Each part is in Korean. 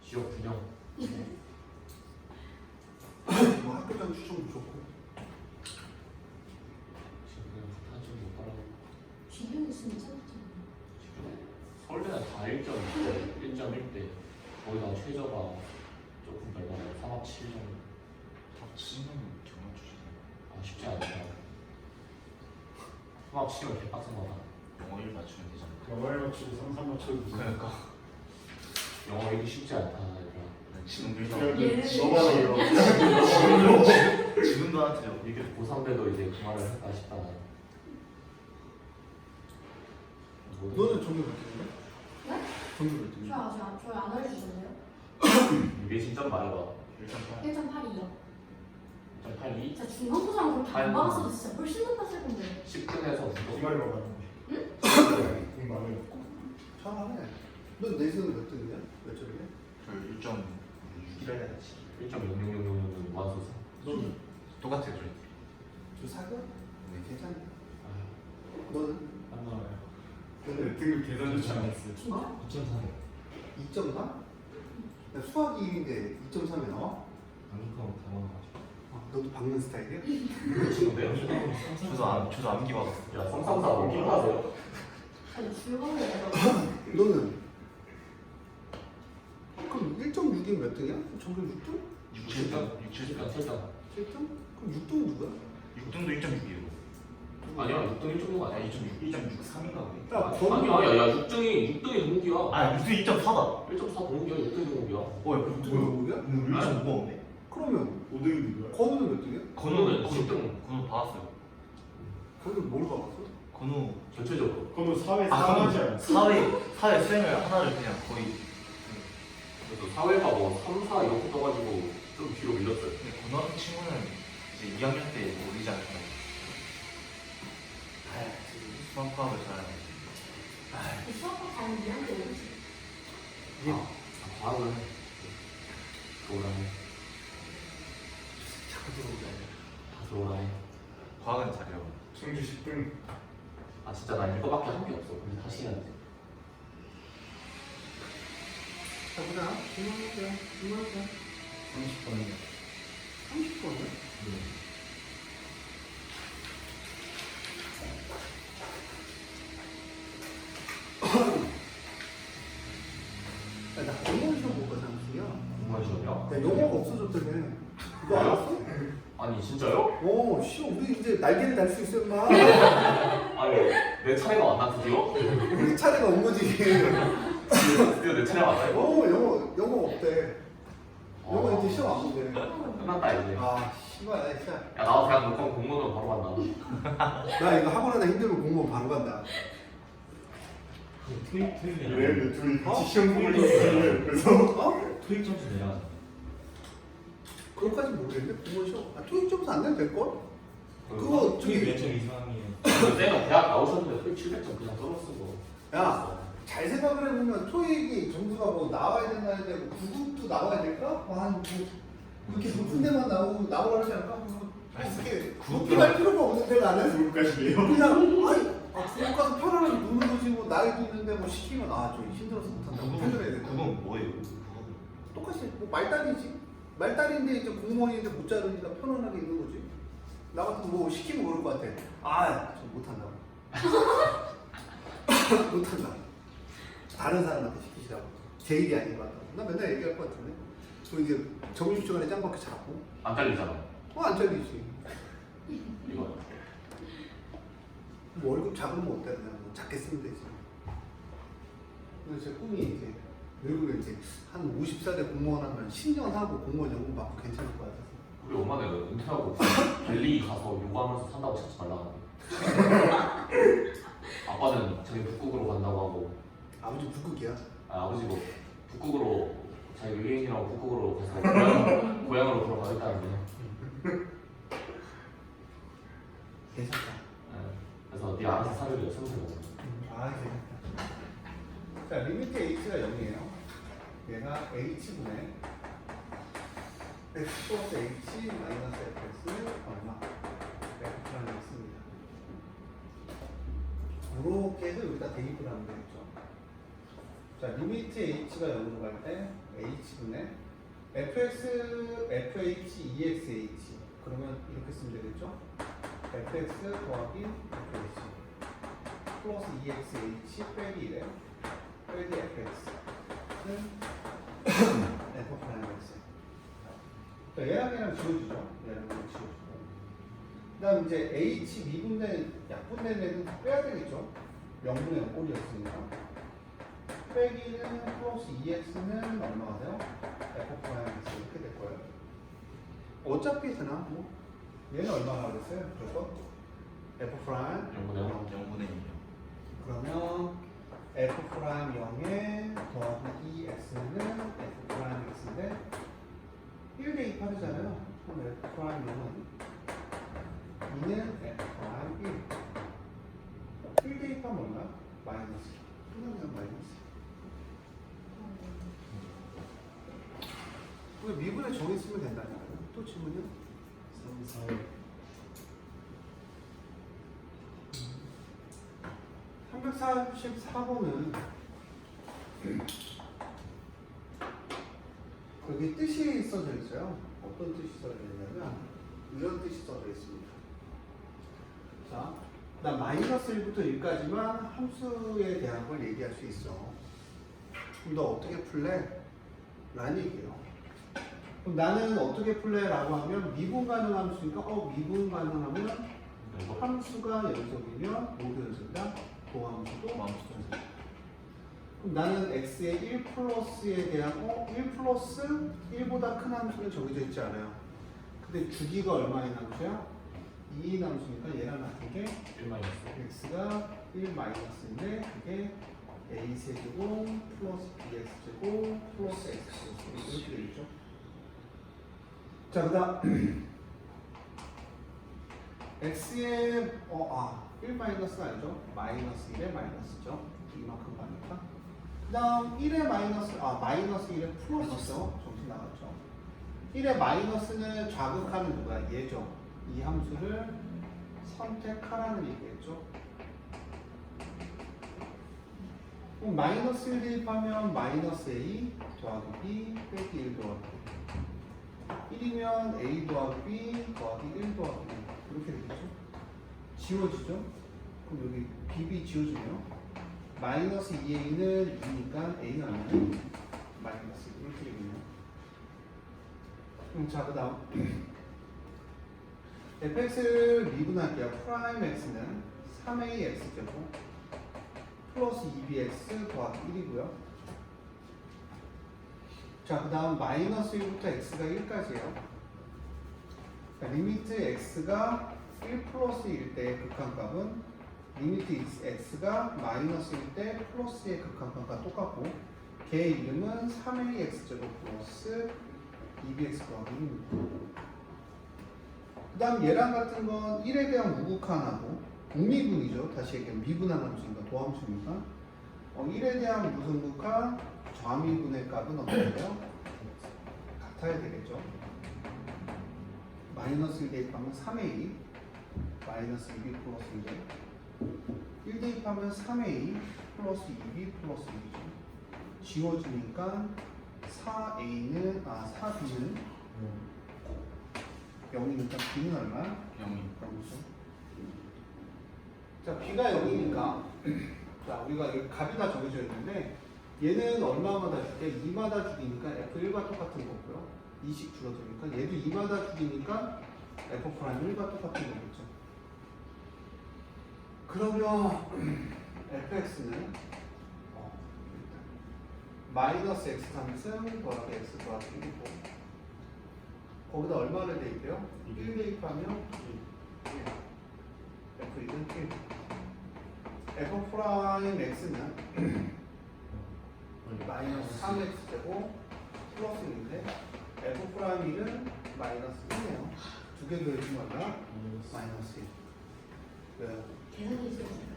지역 균형. 뭐 학교장 추천도 좋고. 지금 한점 못 따라가고. 지금 있으면 짧죠. 서울대는 다 1.1대, 1.1대. 거기다 최저가 조금 별로 3합 7 정도. 다 치는 경험 주시네. 아 쉽지 않다. 3합 7은 개빡센 거다. 영어 1 맞추면 되잖아. 영어를 맞추고 3 맞춰도 되잖아. 그러니까 영어 이기 쉽지 않다 얘들아. 지금도 일단 너만 이거. 지금도 안 틀려. 이게 고3 때도 이제 그 말을 할까 싶다. 너는 전교 몇 등이야? 네? 전교 몇 등이야? 저안 알려주셨네요? 이게 진짜 말해봐. 1.8. 1.82요. 1.82? 진짜 중간고사랑 그렇게 안 받았어도 진짜 훨씬 높았을 건데. 10등에서 기말이 많아. 응? 돈 많아요. 잘하네. 너 내신은 몇 등이야? 몇 점이야? 저 1.6이라 해야 되지. 1.00000 완소사. 너는? 똑같아요. 그래. 저 사과? 네, 괜찮아. 아, 너는? 안 나와요. 너는 등급 계산조차 안 했어. 진짜? 2.4? 야, 수학이 2인데 2.3에 나와? 너도 박는 스타일이야? 친구인데요? 저도 암기 받았어. 야, 삼삼사 어디 하세요? 아니 줄거리에 내가 너는? 그럼 1.6이면 몇 등이야? 전교 6등? 6등? 6등? 7등. 7등? 그럼 6등은 누구야? 6등도 1.6이에요. 아니야, 6등 1.6 아니야. 2.6, 1.63인가 그게? 야, 범위 아니야, 야, 6등이 동기야. 아, 6등 2.4다. 1.4 동기야, 6등이 동기야. 야, 그 6등은 누구야? 1.5가 없네. 그러면 5등이 누구야? 건우는 몇 등이야? 건우는 10등. 건우 받았어요. 건우는 뭘 받았어? 건우 전체적으로. 그거는 사회 아, 상하지 않았어. 사회 수행을 하나를 그냥 거의 그래서 사회가 뭐 3, 4 이렇게 떠가지고 좀 뒤로 밀렸어요. 근데 건우 친구는 이제 2학년 때 모르지 않을까. 수학 과학을 잘하네. 수학과 다는 미안해 오지. 과학을 해. 들어오라 해. 자꾸 들어오자. 다 들어오라 해. 과학은 잘해요. 청주 10등. 아, 진짜 나 이거밖에 한 게 없어. 근데 다시 해야 돼. 자, 보자. 중간고사. 30번이야. 30번이야? 야, 나 공무원 시험 못 가서 무슨이야? 정말 시험이야? 야, 영어가 없어졌다며. 그거 알았어? 아니, 진짜요? 시험 우리 이제 날개를 달 수 있어, 임마. 아니, 내 차례가 왔나, 드디어? 우리 차례가 온 거지. 드디어 내 차례가 왔다고? 영어 없대. 영어 이제 시험 안 본대. 끝났다, 이제. 아, 씨발, 진짜. 야, 나도 대학 못하면 공무원으로 바로 간다. 나 이거 학원 하나 힘들면 공무원 바로 간다. 왜 둘이 같이 어? 시험 보고 있었어요. 그래서 어? 토익 점수 내야 그것까지 모르겠는데 공무원 시험. 토익 점수 안 내도 될 걸? 그거 토익 저기 몇점 이상이에요. 쌤은 대학 나오셨는데 토익 700점 그냥 떨어쓰고. 야, 잘 생각을 해보면 토익이 점수가 뭐 나와야 된다 했는데 9급도 나와야 될까? 한 이렇게 높은 데만 나오라 하지 않을까? 이렇게 높이할 필요가 없는데 나는 누구까지예요? 그냥 중국 가서 편안하게 노는 거지 뭐 나이도 있는데 뭐 시키면 좀 힘들어서 못한다고 편들어야 돼. 그건 뭐예요? 똑같이 뭐 말다리지. 말다리인데 이제 공무원인데 못 자르니까 편안하게 있는 거지. 나 같은 뭐 시키면 그럴 것 같아. 저 못한다고. 못한다. 다른 사람한테 시키시라고. 제 일이 아닌 것 같다고. 나 맨날 얘기할 것 같은데. 그 이제 점심시간에 짱박히 자고. 안 잘리잖아. 안 잘리지. 이거. 뭐 월급 작으면 어때? 그냥 뭐 작게 쓰면 되지. 근데 제 꿈이 이제 늙으면 이제 한 50살에 공무원 하면 10년 하고 공무원 연금 받고 괜찮을 것 같아서. 우리 엄마는 은퇴하고 벨리 가서 요구하면서 산다고 찾지 말라. 아빠는 자기 북극으로 간다고 하고. 아버지 북극이야. 아버지 뭐 북극으로 자기 의뢰인이라고 북극으로 가서 고향으로 돌아가겠다는데. 괜찮다. 그래서 네 알아서 사료를 선생님. 괜찮다. 자, 리미트 h가 0이에요. 얘가 h분의 x 플러스 h 마이너스 fx 얼마? f라는 씁니다. 이렇게 해서 여기다 대입을 하면 되겠죠. 자, 리미트 h가 0으로 갈 때 h H분의 fx, fh, exh 그러면 이렇게 쓰면 되겠죠? fx 더하기 fh 플러스 exh 빼기 1에 빼기 fx는 f 프라임 x. 얘랑 얘랑 지워주죠. 얘랑 얘랑 지워주고. 그 다음 이제 h 미분된 약분된 애는 빼야 되겠죠. 0분의 0 꼴이었으니까. 빼기는 플러스 2x는 얼마가 돼요? f 프라임 x 이렇게 될 거예요. 어차피 되나? 뭐 얘는 얼마나 그랬어요? 무조건 f 프라임 0분의 2요. 그러면 f 프라임 0에 더하기 2x는 f 프라임 x인데 1 대입하잖아요. 그럼 f 프라임 0은 2는 f 프라임 1 대입하면 얼마? 마이너스 그냥 마이너스. 왜 미분에 정의 쓰면 된다니까요. 또 질문이요? 3, 4, 344번은 여기 뜻이 써져 있어요. 어떤 뜻이 써져 있냐면 이런 뜻이 써져 있습니다. 자, 나 마이너스 1부터 1까지만 함수에 대한 걸 얘기할 수 있어. 그럼 너 어떻게 풀래? 라는 얘기예요. 그럼 나는 어떻게 풀래라고 하면 미분 가능한 함수니까 미분 가능하면 함수가 연속이면 모두 연속이다. 도함수도 연속. 그럼 나는 x의 1 플러스에 대한 1 플러스 1보다 큰 함수는 정해져 있지 않아요. 근데 주기가 얼마인 함수야? 2인 함수니까 얘랑 같은 게 1 마이너스. x가 1 마이너스인데 그게 a 세제곱 플러스 bx 제곱 플러스 x 제곱 이렇게 되겠죠. 자, 그다음 x의 1 마이너스가 아니죠. 마이너스 1의 마이너스죠. 이만큼 가니까. 그 다음 1의 마이너스, 마이너스 1의 플러스죠. 정신 나갔죠. 1의 마이너스는 자극하는 누가? 얘죠. 이 함수를 선택하라는 얘기겠죠. 그럼 마이너스 1 대입하면 마이너스 a 더하기 b 빼기 1 더하기 1이면 a 더하기 b 더하기 1 더하기 1 이렇게 되겠죠. 지워지죠. 그럼 여기 bb 지워지네요. 마이너스 2a는 2니까 a는 얼마냐? 마이너스 이렇게 되겠네요. 자, 그 다음 fx를 미분할게요. 프라임 x는 3ax 제곱 플러스 2bx 더하기 1이고요. 자, 그 다음 마이너스 1부터 x가 1까지예요. 리미트 x가 1 플러스 1 때 극한값은 리미트 x가 마이너스 1 때 플러스의 극한값과 똑같고 걔 이름은 3ax 제곱 플러스 2bx 더하기 1입니다. 그 다음 얘랑 같은 건 1에 대한 무극한하고 무미분이죠. 다시 얘기하면 미분한 함수니까 도함수니까 1에 대한 무승극한 좌미분의 값은 어떻게 돼요? 같아야 되겠죠. 마이너스 1 대입하면 3a 마이너스 2b 플러스 1에 1 대입하면 3a 플러스 2b 플러스 1이죠. 지워지니까 4b는 0이니까 b는 얼마? 0이죠. 자, b가 0이니까 자, 우리가 여기 값이 다 정해져 있는데 얘는 얼마마다 줄게? 2마다 죽이니까 f1과 똑같은 거고요. 2씩 줄어드니까 얘도 2마다 죽이니까 f'1과 똑같은 거겠죠. 그러면 fx는 마이너스 x 3승 더하기 x 더하기 1이고 거기다 얼마를 대입해요? 1 대입하면 1. f1은 1. f 프라임 x는 마이너스 3x 제곱 플러스 1인데 f 프라임 1은 마이너스 1이에요. 두 개 더해주면 얼마? 마이너스 1. 왜요? 계산이 있어요.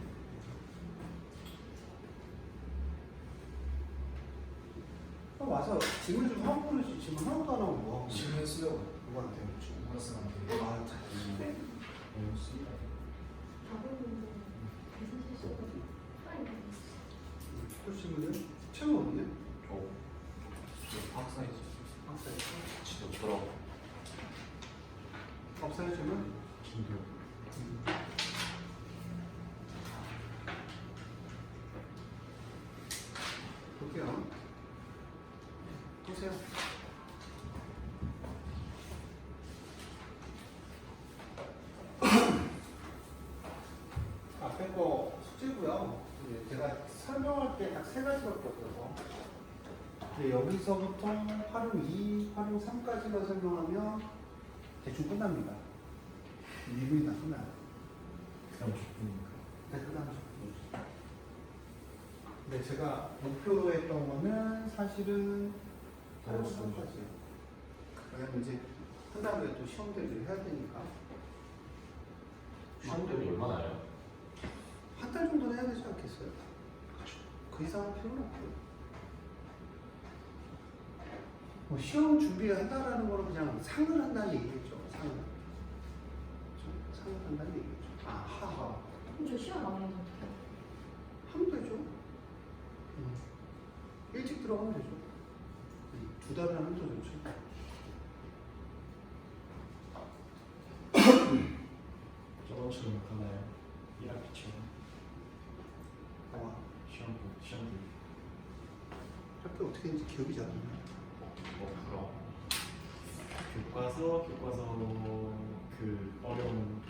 와서 질문 좀 하고 그러지. 질문 하나도 안 하고 뭐 하고 질문했어요. 누구한테? 몰랐어요. 잘. 답은 계산 실수가 프라임. 또 질문은? 채무 없네? 저 박스 학사이지. 학사에서 진짜 더러워. 없애주면 기도. 볼게요. 보세요. 앞에 거 숙제고요. 이제 제가 설명할 때 딱 세 가지밖에 없어서 이제 여기서부터 활용 2, 활용 3까지만 설명하면 대충 끝납니다. 2분이 다 끝나요. 그냥 죽으니까. 네, 그다음 근데 제가 목표로 했던 거는 사실은 활용 3까지요. 왜냐면 이제 한 달에 또 시험 대비를 해야 되니까 시험 때문에 얼마나 해요? 한 달 정도는 해야 되지 않겠어요? 그 이상은 필요는 없고요. 뭐 시험 준비를 한다라는 거는 그냥 상을 한다는 얘기겠죠. 상을. 상을 한다는 얘기겠죠. 아, 하하. 그럼 저 시험 안 하면 어떡해요? 하면 되죠. 일찍 들어가면 되죠. 2달을 하면 더 좋죠. 저번처럼 가나요? 1학기처럼. 와, 시험 학교 어떻게 했는지 기억이 잘 안 나요. 뭐 부러워. 교과서 그 어려운 그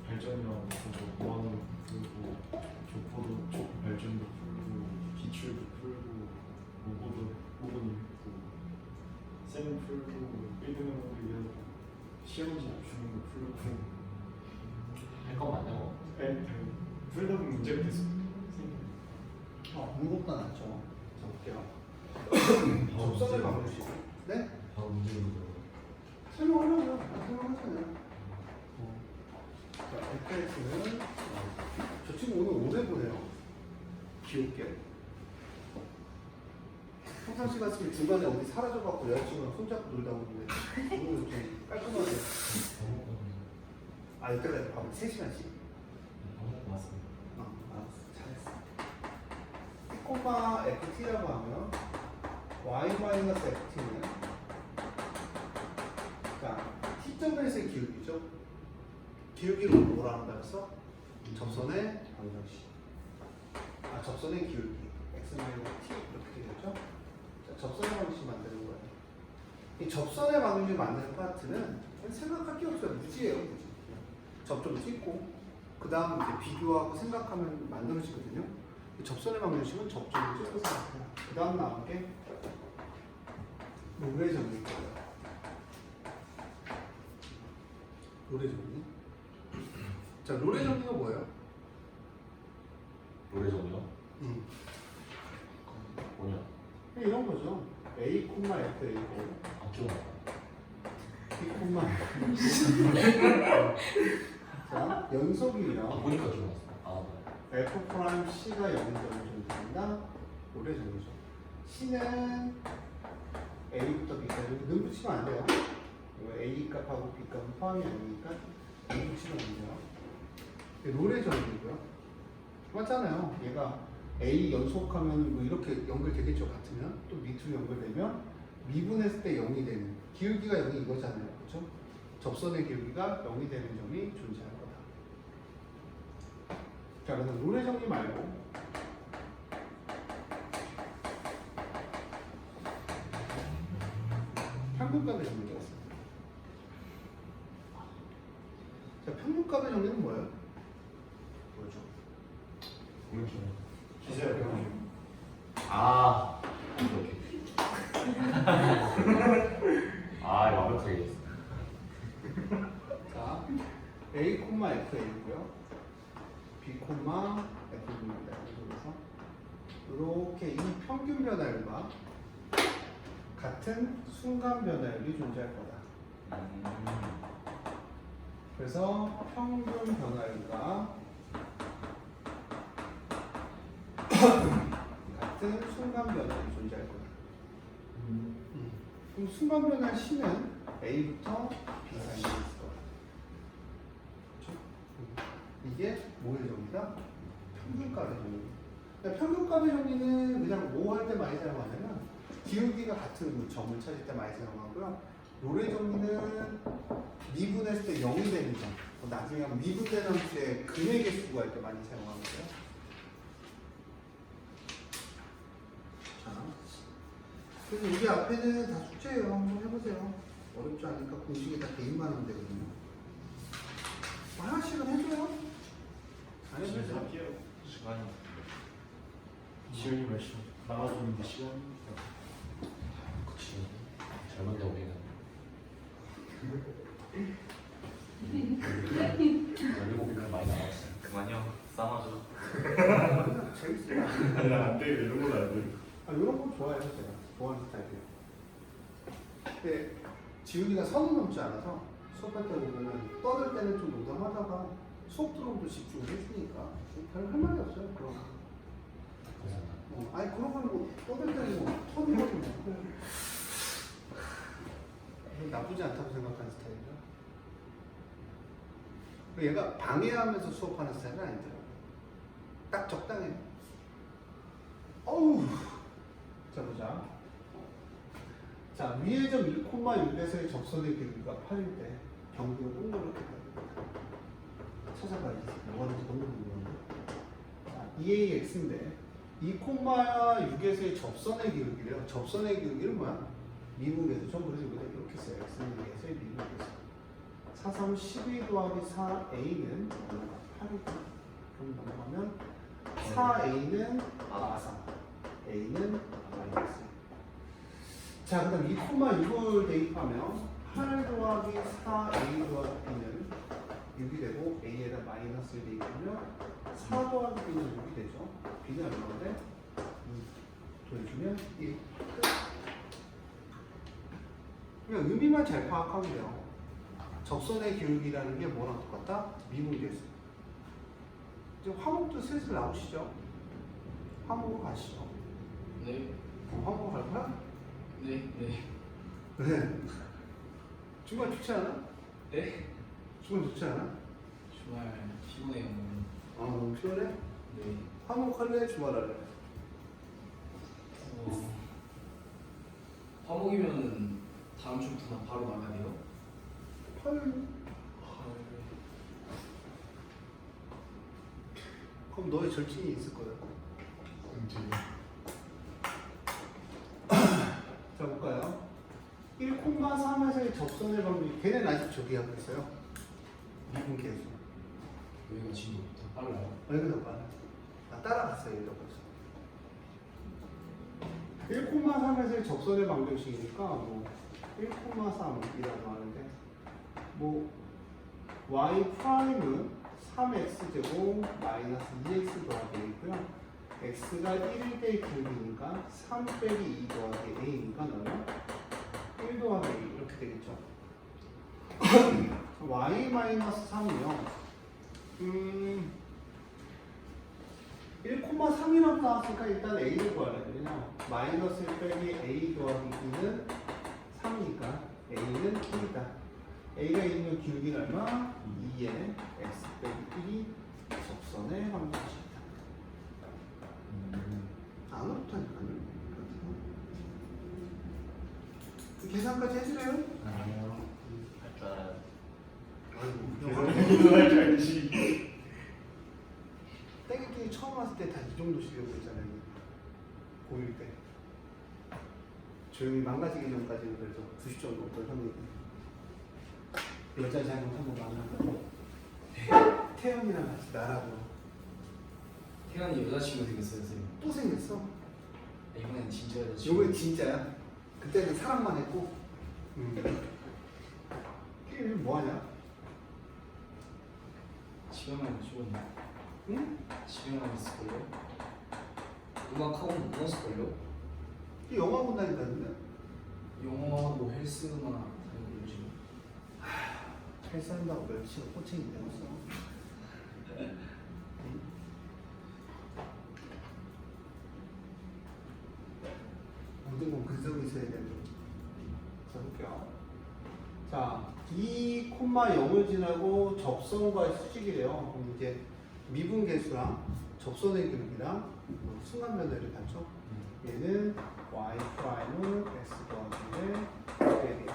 발전형 보고 모아놓은 거 풀고 교포도 발전도 풀고 기출도 풀고 모고도 읽고 쌤 풀고 1등을 위해서 시험지 주는 거 풀고 할건 많네요. 풀다 보면 문제가 계속 무겁다 낫죠. 자, 볼게요. 접선을 막으시고. 네? 바로 문제로 설명하려고요. 설명하잖아요. 자, FX는 저 친구 오늘 오래 보네요. 귀엽게. 평상시 같으면 중간에 어디 사라져갖고 여자친구랑 손잡고 놀다 오는데 오늘 좀 깔끔하게. 아, 이때까지 밥을 3시간씩. 맞습니다. 알았어. 잘했어. T, FT라고 하면 Y-FT는 자, T점에서의 기울기죠. 기울기를 뭐라 한다 했어? 접선의 방정식. 아, 접선의 기울기. X는 T 이렇게 되겠죠? 자, 접선의 방정식 만드는 거예요. 이 접선의 방정식 만드는 파트는 생각할 게 없어요. 무지예요, 무지. 접점 찍고 그 다음 이제 비교하고 생각하면 만들어지거든요. 이 접선의 방정식은 접점을 찍고 생각해요. 그 다음 나온 게 롤의 정리일 거예요. 롤의 정리. 자, 롤의 정리가 뭐예요? 노래 정리요? 뭐냐? 이런 거죠. A, F, A, 안 기억나. 자, 연속이면 보니까 기억났어. 아, 네. F 프라임 C가 0점을 정도입니다. 롤의 정리죠. C는 A부터 B까지 는 붙이면 안 돼요. 이거 A 값하고 B 값은 포함이 아니니까 는 붙이면 안 돼요. 롤의 정리고요. 맞잖아요. 얘가 A 연속하면 뭐 이렇게 연결되겠죠. 같으면 또 밑으로 연결되면 미분했을 때 0이 되는 기울기가 0이 이거잖아요. 그렇죠? 접선의 기울기가 0이 되는 점이 존재할 거다. 자, 그래서 롤의 정리 말고 평균값의 정리가 있습니다. 자, 평균값의 정리는 뭐예요? 뭐죠? 기세요. 아, 이렇게. 아, 이거 완벽하게 했어. 자, A, FA고요. B, F입니다. 그래서 이렇게 이 평균 변화율과 같은 순간 변화율이 존재할 거다. 그래서 평균 변화율과 같은 순간 변화율이 존재할 거다. 그럼 순간 변화 C는 A부터 B 사이에 있을 거다. 그렇죠? 이게 뭐의 정리다? 평균값의 정리. 그러니까 평균값의 정리는 그냥 뭐 할 때 많이 사용하냐면 기울기가 같은 점을 찾을 때 많이 사용하고요. 요래 정리는 미분했을 때 0이 되는 점. 나중에 한번 미분된 함수의 근의 개수가 할 때 많이 사용하고요. 자, 그래서 여기 앞에는 다 숙제예요. 한번 해보세요. 어렵지 않으니까 공식에 다 대입만 하면 되거든요. 뭐 하나씩은 해줘요. 안 집에서 해주세요. 할게요. 시간이 지훈이 말씀 나와주는데 시간. 그치. 젊은데 우리는 17이면 많이 나왔어요. 그만요. 싸마죠. 재밌어요. 아니 안 돼. 이런 건 안 돼. 아, 이런 거 좋아해요, 제가. 좋아하는 스타일이에요. 근데 지훈이가 선을 넘지 않아서 수업할 때 보면은 떠들 때는 좀 농담하다가 수업 들어오면 집중을 해주니까 별 할 말이 없어요, 그런 거. 아니, 그런 거는 뭐 떠들 때는 뭐 선을 넘지 뭐. 나쁘지 않다고 생각하는 스타일이죠. 얘가 방해하면서 수업하는 스타일은 아니더라고요. 딱 적당해요. 어우. 자, 보자. 자, 위의 점 1,6에서의 접선의 길이가 8일 때 경기가 동그랗게 찾아봐야지. 뭐 하는지 너무 궁금한데. 자, 2AX인데 2,6에서의 접선의 기울기래요. 접선의 기울기는 뭐야? 미분계수. 전부 그래서 이렇게 써요. X는 2에서의 미분계수. 4, 3, 12 더하기 4A는 8이고 그럼 넘어가면 4A는 마상 A는 마이너스. 자, 그 다음 2,6을 대입하면 8 더하기 4A 더하기 B는 6이 되고 A에다 마이너스를 대입하면 4 더하기 B는 6이 되죠. B는 얼마인데? 더해주면 1. 끝. 그냥 의미만 잘 파악하면 돼요. 접선의 기울기라는 게 뭐랑 똑같다? 미분계수. 이제 화목도 슬슬 나오시죠? 화목으로 가시죠. 네, 화목으로 갈 거야? 네, 네. 네. 주말 좋지 않아? 네? 주말 좋지 않아? 주말 피곤해요. 아, 너무 피곤해? 네. 화목할래? 주말 할래? 화목이면은 다음 주부터 바로 나가야 돼요? 화요일. 그럼 너의 절친이 있을 거야. 자, 볼까요? 1,3에서의 접선의 방법이 걔는 아직 저기 하고 있어요. 미분계수. 여기가 지금 더 빨라요. 여기가 더 빨라. 나 따라갔어요, 여기가 벌써. 1,3에서의 접선의 방정식이니까 뭐 1,3이라고 하는데 뭐 y 프라임은 3x제곱 마이너스 2x 더하기 a고요. x가 1일 때의 기울기니까 3 빼기 2 더하기 a니까 너는 1 더하기 a 이렇게 되겠죠. y 마이너스 3이요. 1,3이라고 나왔으니까 일단 a를 구하래요. 왜냐? 마이너스 1 빼기 a 더하기 2는 3이니까 a는 1이다. a가 1이면 기울기는 얼마? 2에 x 빼기 1이 접선의 방정식이다. 안 어렵다니까요. 그 계산까지 해주래요? 할 줄 알아요. 아이고, 할줄 알지. 땡기기 처음 왔을 때 다 이 정도씩이라고 했잖아요. 고1 때. 조용히 망가지기 전까지는 그래서 90점 넘었던 형님. 여자 잘못 한번 만나고 태연이랑 같이 나라고 태연이 여자친구 생겼어요, 선생님. 또 생겼어. 이번엔 진짜 여자친구. 요게 진짜야. 그때는 사랑만 했고. 이게 뭐하냐? 집에만 죽었네. 응? 집에만 있을걸요? 음악학원 못 갔을걸요? 이 영화 본다니까요. 영어하고 헬스만 다니고 요즘. 헬스한다고 멸치가 꼬챙이 되었어. 모든 건 근성이 있어야 되는. 자, 볼게요. 자, 2,0을 지나고 접선과의 수직이래요. 그럼 이제 미분계수랑 접선의 기울기랑 순간변화를 봤죠? 얘는 y 프라임은 x 더하기 1의 빼기 x.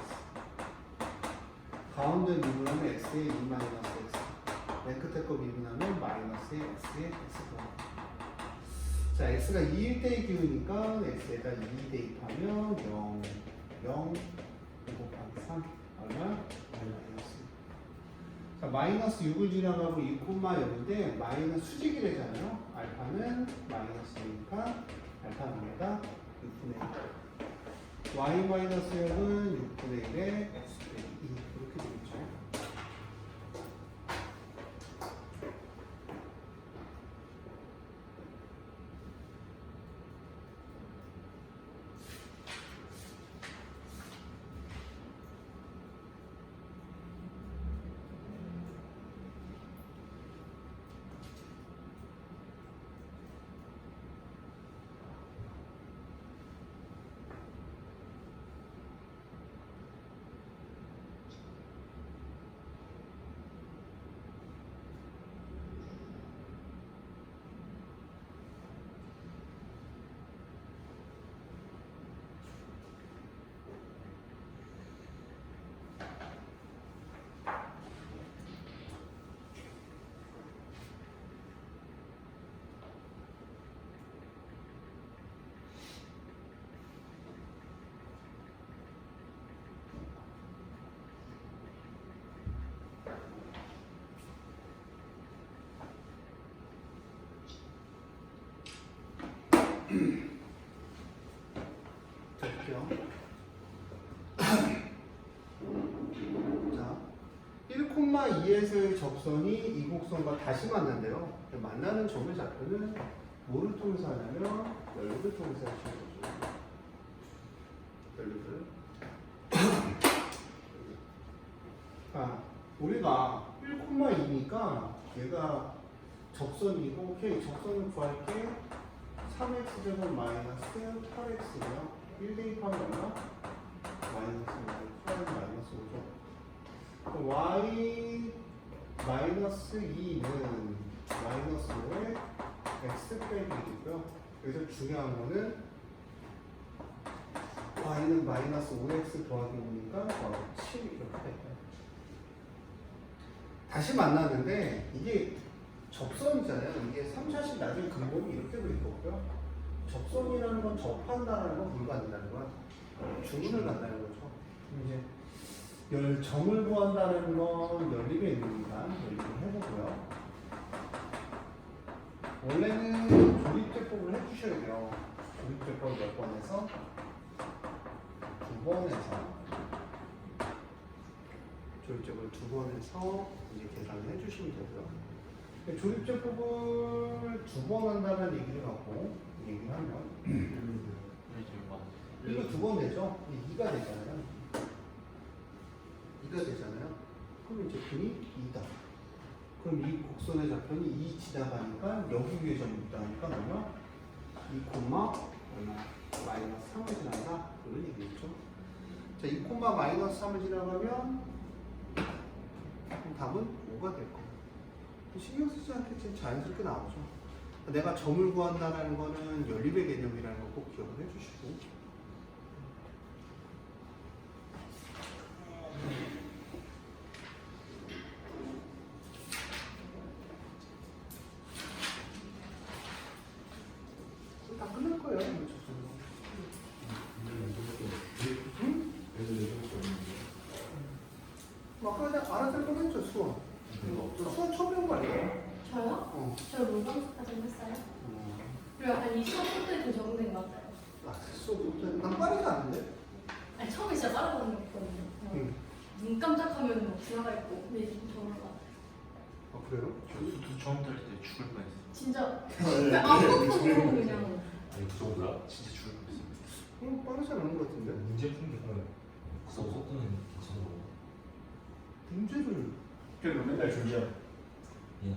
가운데 미분하면 x의 2 마이너스 x. 맨 끝에 거 미분하면 마이너스의 x의 x 더하기. 자, x가 2일 때의 기울이니까 x에다 2 대입하면 0, 0, 2 곱하기 3 얼마? 마이너스. 자, 마이너스 6을 지나가고 2 콤마 0인데 마이너스 수직이래잖아요. 알파는 마이너스니까 알파는 뭐다? 6분의 1. y 마이너스 0은 6분의 1의 x 빼기 2 이렇게 되겠죠. 자, 볼게요. 자, 1,2에서의 접선이 이 곡선과 다시 만난대요. 만나는 점의 좌표는 뭐를 통해서 하냐면 연립을 통해서 하시는 거죠. 연립을. 아, 우리가 1,2니까 얘가 접선이고, 오케이, 접선을 구할게. 3x제곱 마이너스 8x고요. 1 대입하면 얼마? 마이너스 5, 프라임 마이너스 5죠. y 마이너스 2는 마이너스 5에 x 빼기 1이고요. 여기서 중요한 거는 y는 마이너스 5x 더하기 5니까 7 이렇게 될까요? 다시 만나는데 이게 접선이잖아요. 이게 3차식 나중에 근본이 이렇게 될 거고요. 접선이라는 건 접한다는 건 불가능하다는 건 주문을 간다는 거죠. 이제 점을 구한다는 건 연립에 있으니까 연립을 해보고요. 원래는 조립제법을 해주셔야 돼요. 조립제법 몇 번 해서? 2번 해서 조립제법을 2번 해서 이제 계산을 해주시면 되고요. 조립제법을 2번 한다는 얘기를 하고 얘기를 하면 이거 2번 되죠? 2가 되잖아요. 2가 되잖아요. 그럼 이제 분이 2다. 그럼 이 곡선의 좌표는 2 지나가니까 여기 위에 점이 있다니까 얼마? 2 콤마 얼마? 마이너스 3을 지나가? 그런 얘기겠죠. 자, 2 콤마 마이너스 3을 지나가면 그럼 답은 5가 될 거예요. 신경 쓰지 않겠지. 자연스럽게 나오죠. 내가 점을 구한다는 거는 연립의 개념이라는 거 꼭 기억을 해주시고. 다 끝날 거예요. 아까 알아서 할 뻔했죠, 수원. 수원 처음 배운 거 아니에요? 저요? 저 물방사까지 했어요. 그리고 약간 이 시험 포트에 적응된 것 같아요. 수원 난 빠르지 않은데? 아니 처음에 진짜 따라가는 게 없거든요. 응. 눈 깜짝하면 막 지나가 있고 근데 이제 좀 적은 것 같아요. 아, 그래요? 교수도 처음 들을 때 죽을 뻔했어. 진짜 아무것도 모르고 그냥 아니 그 정도야? 진짜 죽을 뻔했어. 빠르지 않은 것 같은데? 문제 푼게 속도는 괜찮은 거. 문제를 그래도 맨날 준비하고. 예.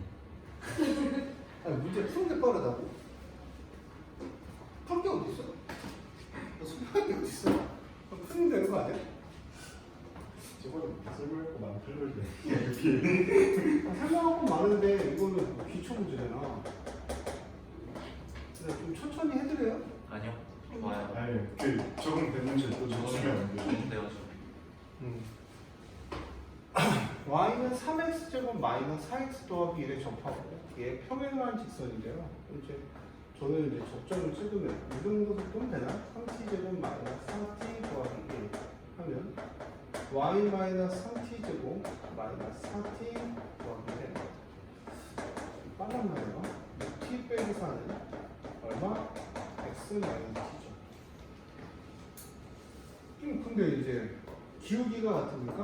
아니 문제 푸는 게 빠르다고? 풀 게 어디 있어? 수학이 어디 있어? 풀면 되는 거 아니야? 저번에 쓸모할 거 많이 풀려있네. 설명할 거 많은데 이거는 기초 문제잖아. 그래서 좀 천천히 해드려요? 아니요. 좋아요. 아니 그 적응된 문제 또 주면 안 돼. 적응돼가지고. y는 3x 제곱 마이너스 4x 더하기 1에 접하고 얘 평행한 직선인데요. 이제 저는 이제 접점을 찍으면 이 정도 속도면 되나? 3t 제곱 마이너스 4t 더하기 1 하면 y 마이너스 3t 제곱 마이너스 4t 더하기 1 빨란 말이야. 6t 빼기 4는 얼마? x 마이너스 t죠. 근데 이제 기울기가 같으니까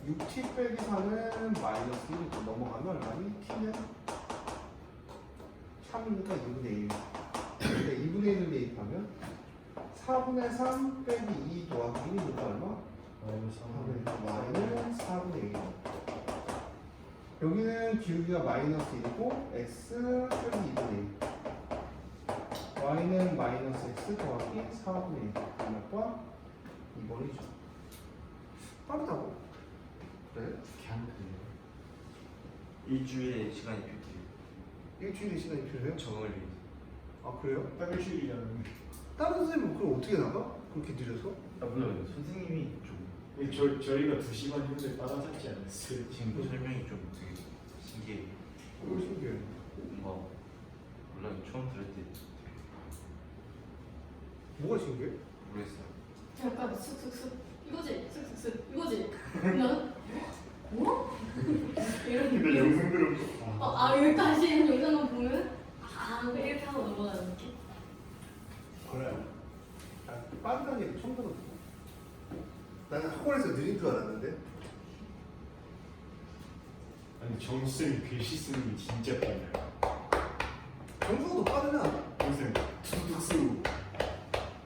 6t 빼기 4는 마이너스 1이고 넘어가면 얼마니? t는 3이니까 2분의 1. 그러니까 2분의 1을 대입하면 4분의 3 빼기 2 더하기 1이니까 얼마? y는 4분의 1. 여기는 기울기가 마이너스 1이고 x 빼기 2분의 1. y는 마이너스 x 더하기 4분의 1. 얼마과? 2번이죠. 빠르다고? 그래? 일주일에 시간이 필요해요. 일주일에 시간이 필요해요? 적응을 위해서. 아 그래요? 딱 일주일이라는. 다른 선생님은 그럼 어떻게 나가? 그렇게 느려서? 아 물론 선생님이 좀 저희가 2시간 했는데 따라잡지 않았어요. 지금 설명이 좀 되게 신기해. 그거 신기해. 뭔가 몰라 처음 들을 때 뭐가 신기해? 모르겠어요. 잠깐 슥슥슥 이거지 슥슥슥 이거지. 난 뭐? 근데 영상 들은 거. 여기까지 있는 영상만 보면 이렇게 하고 넘어가는 느낌. 그래. 빠르다는 얘기 처음 들었어. 나는 학원에서 느린 줄 알았는데. 아니 정수쌤이 글씨 쓰는 게 진짜 빨라요. 정수도 빠르면 정수쌤 투둑수.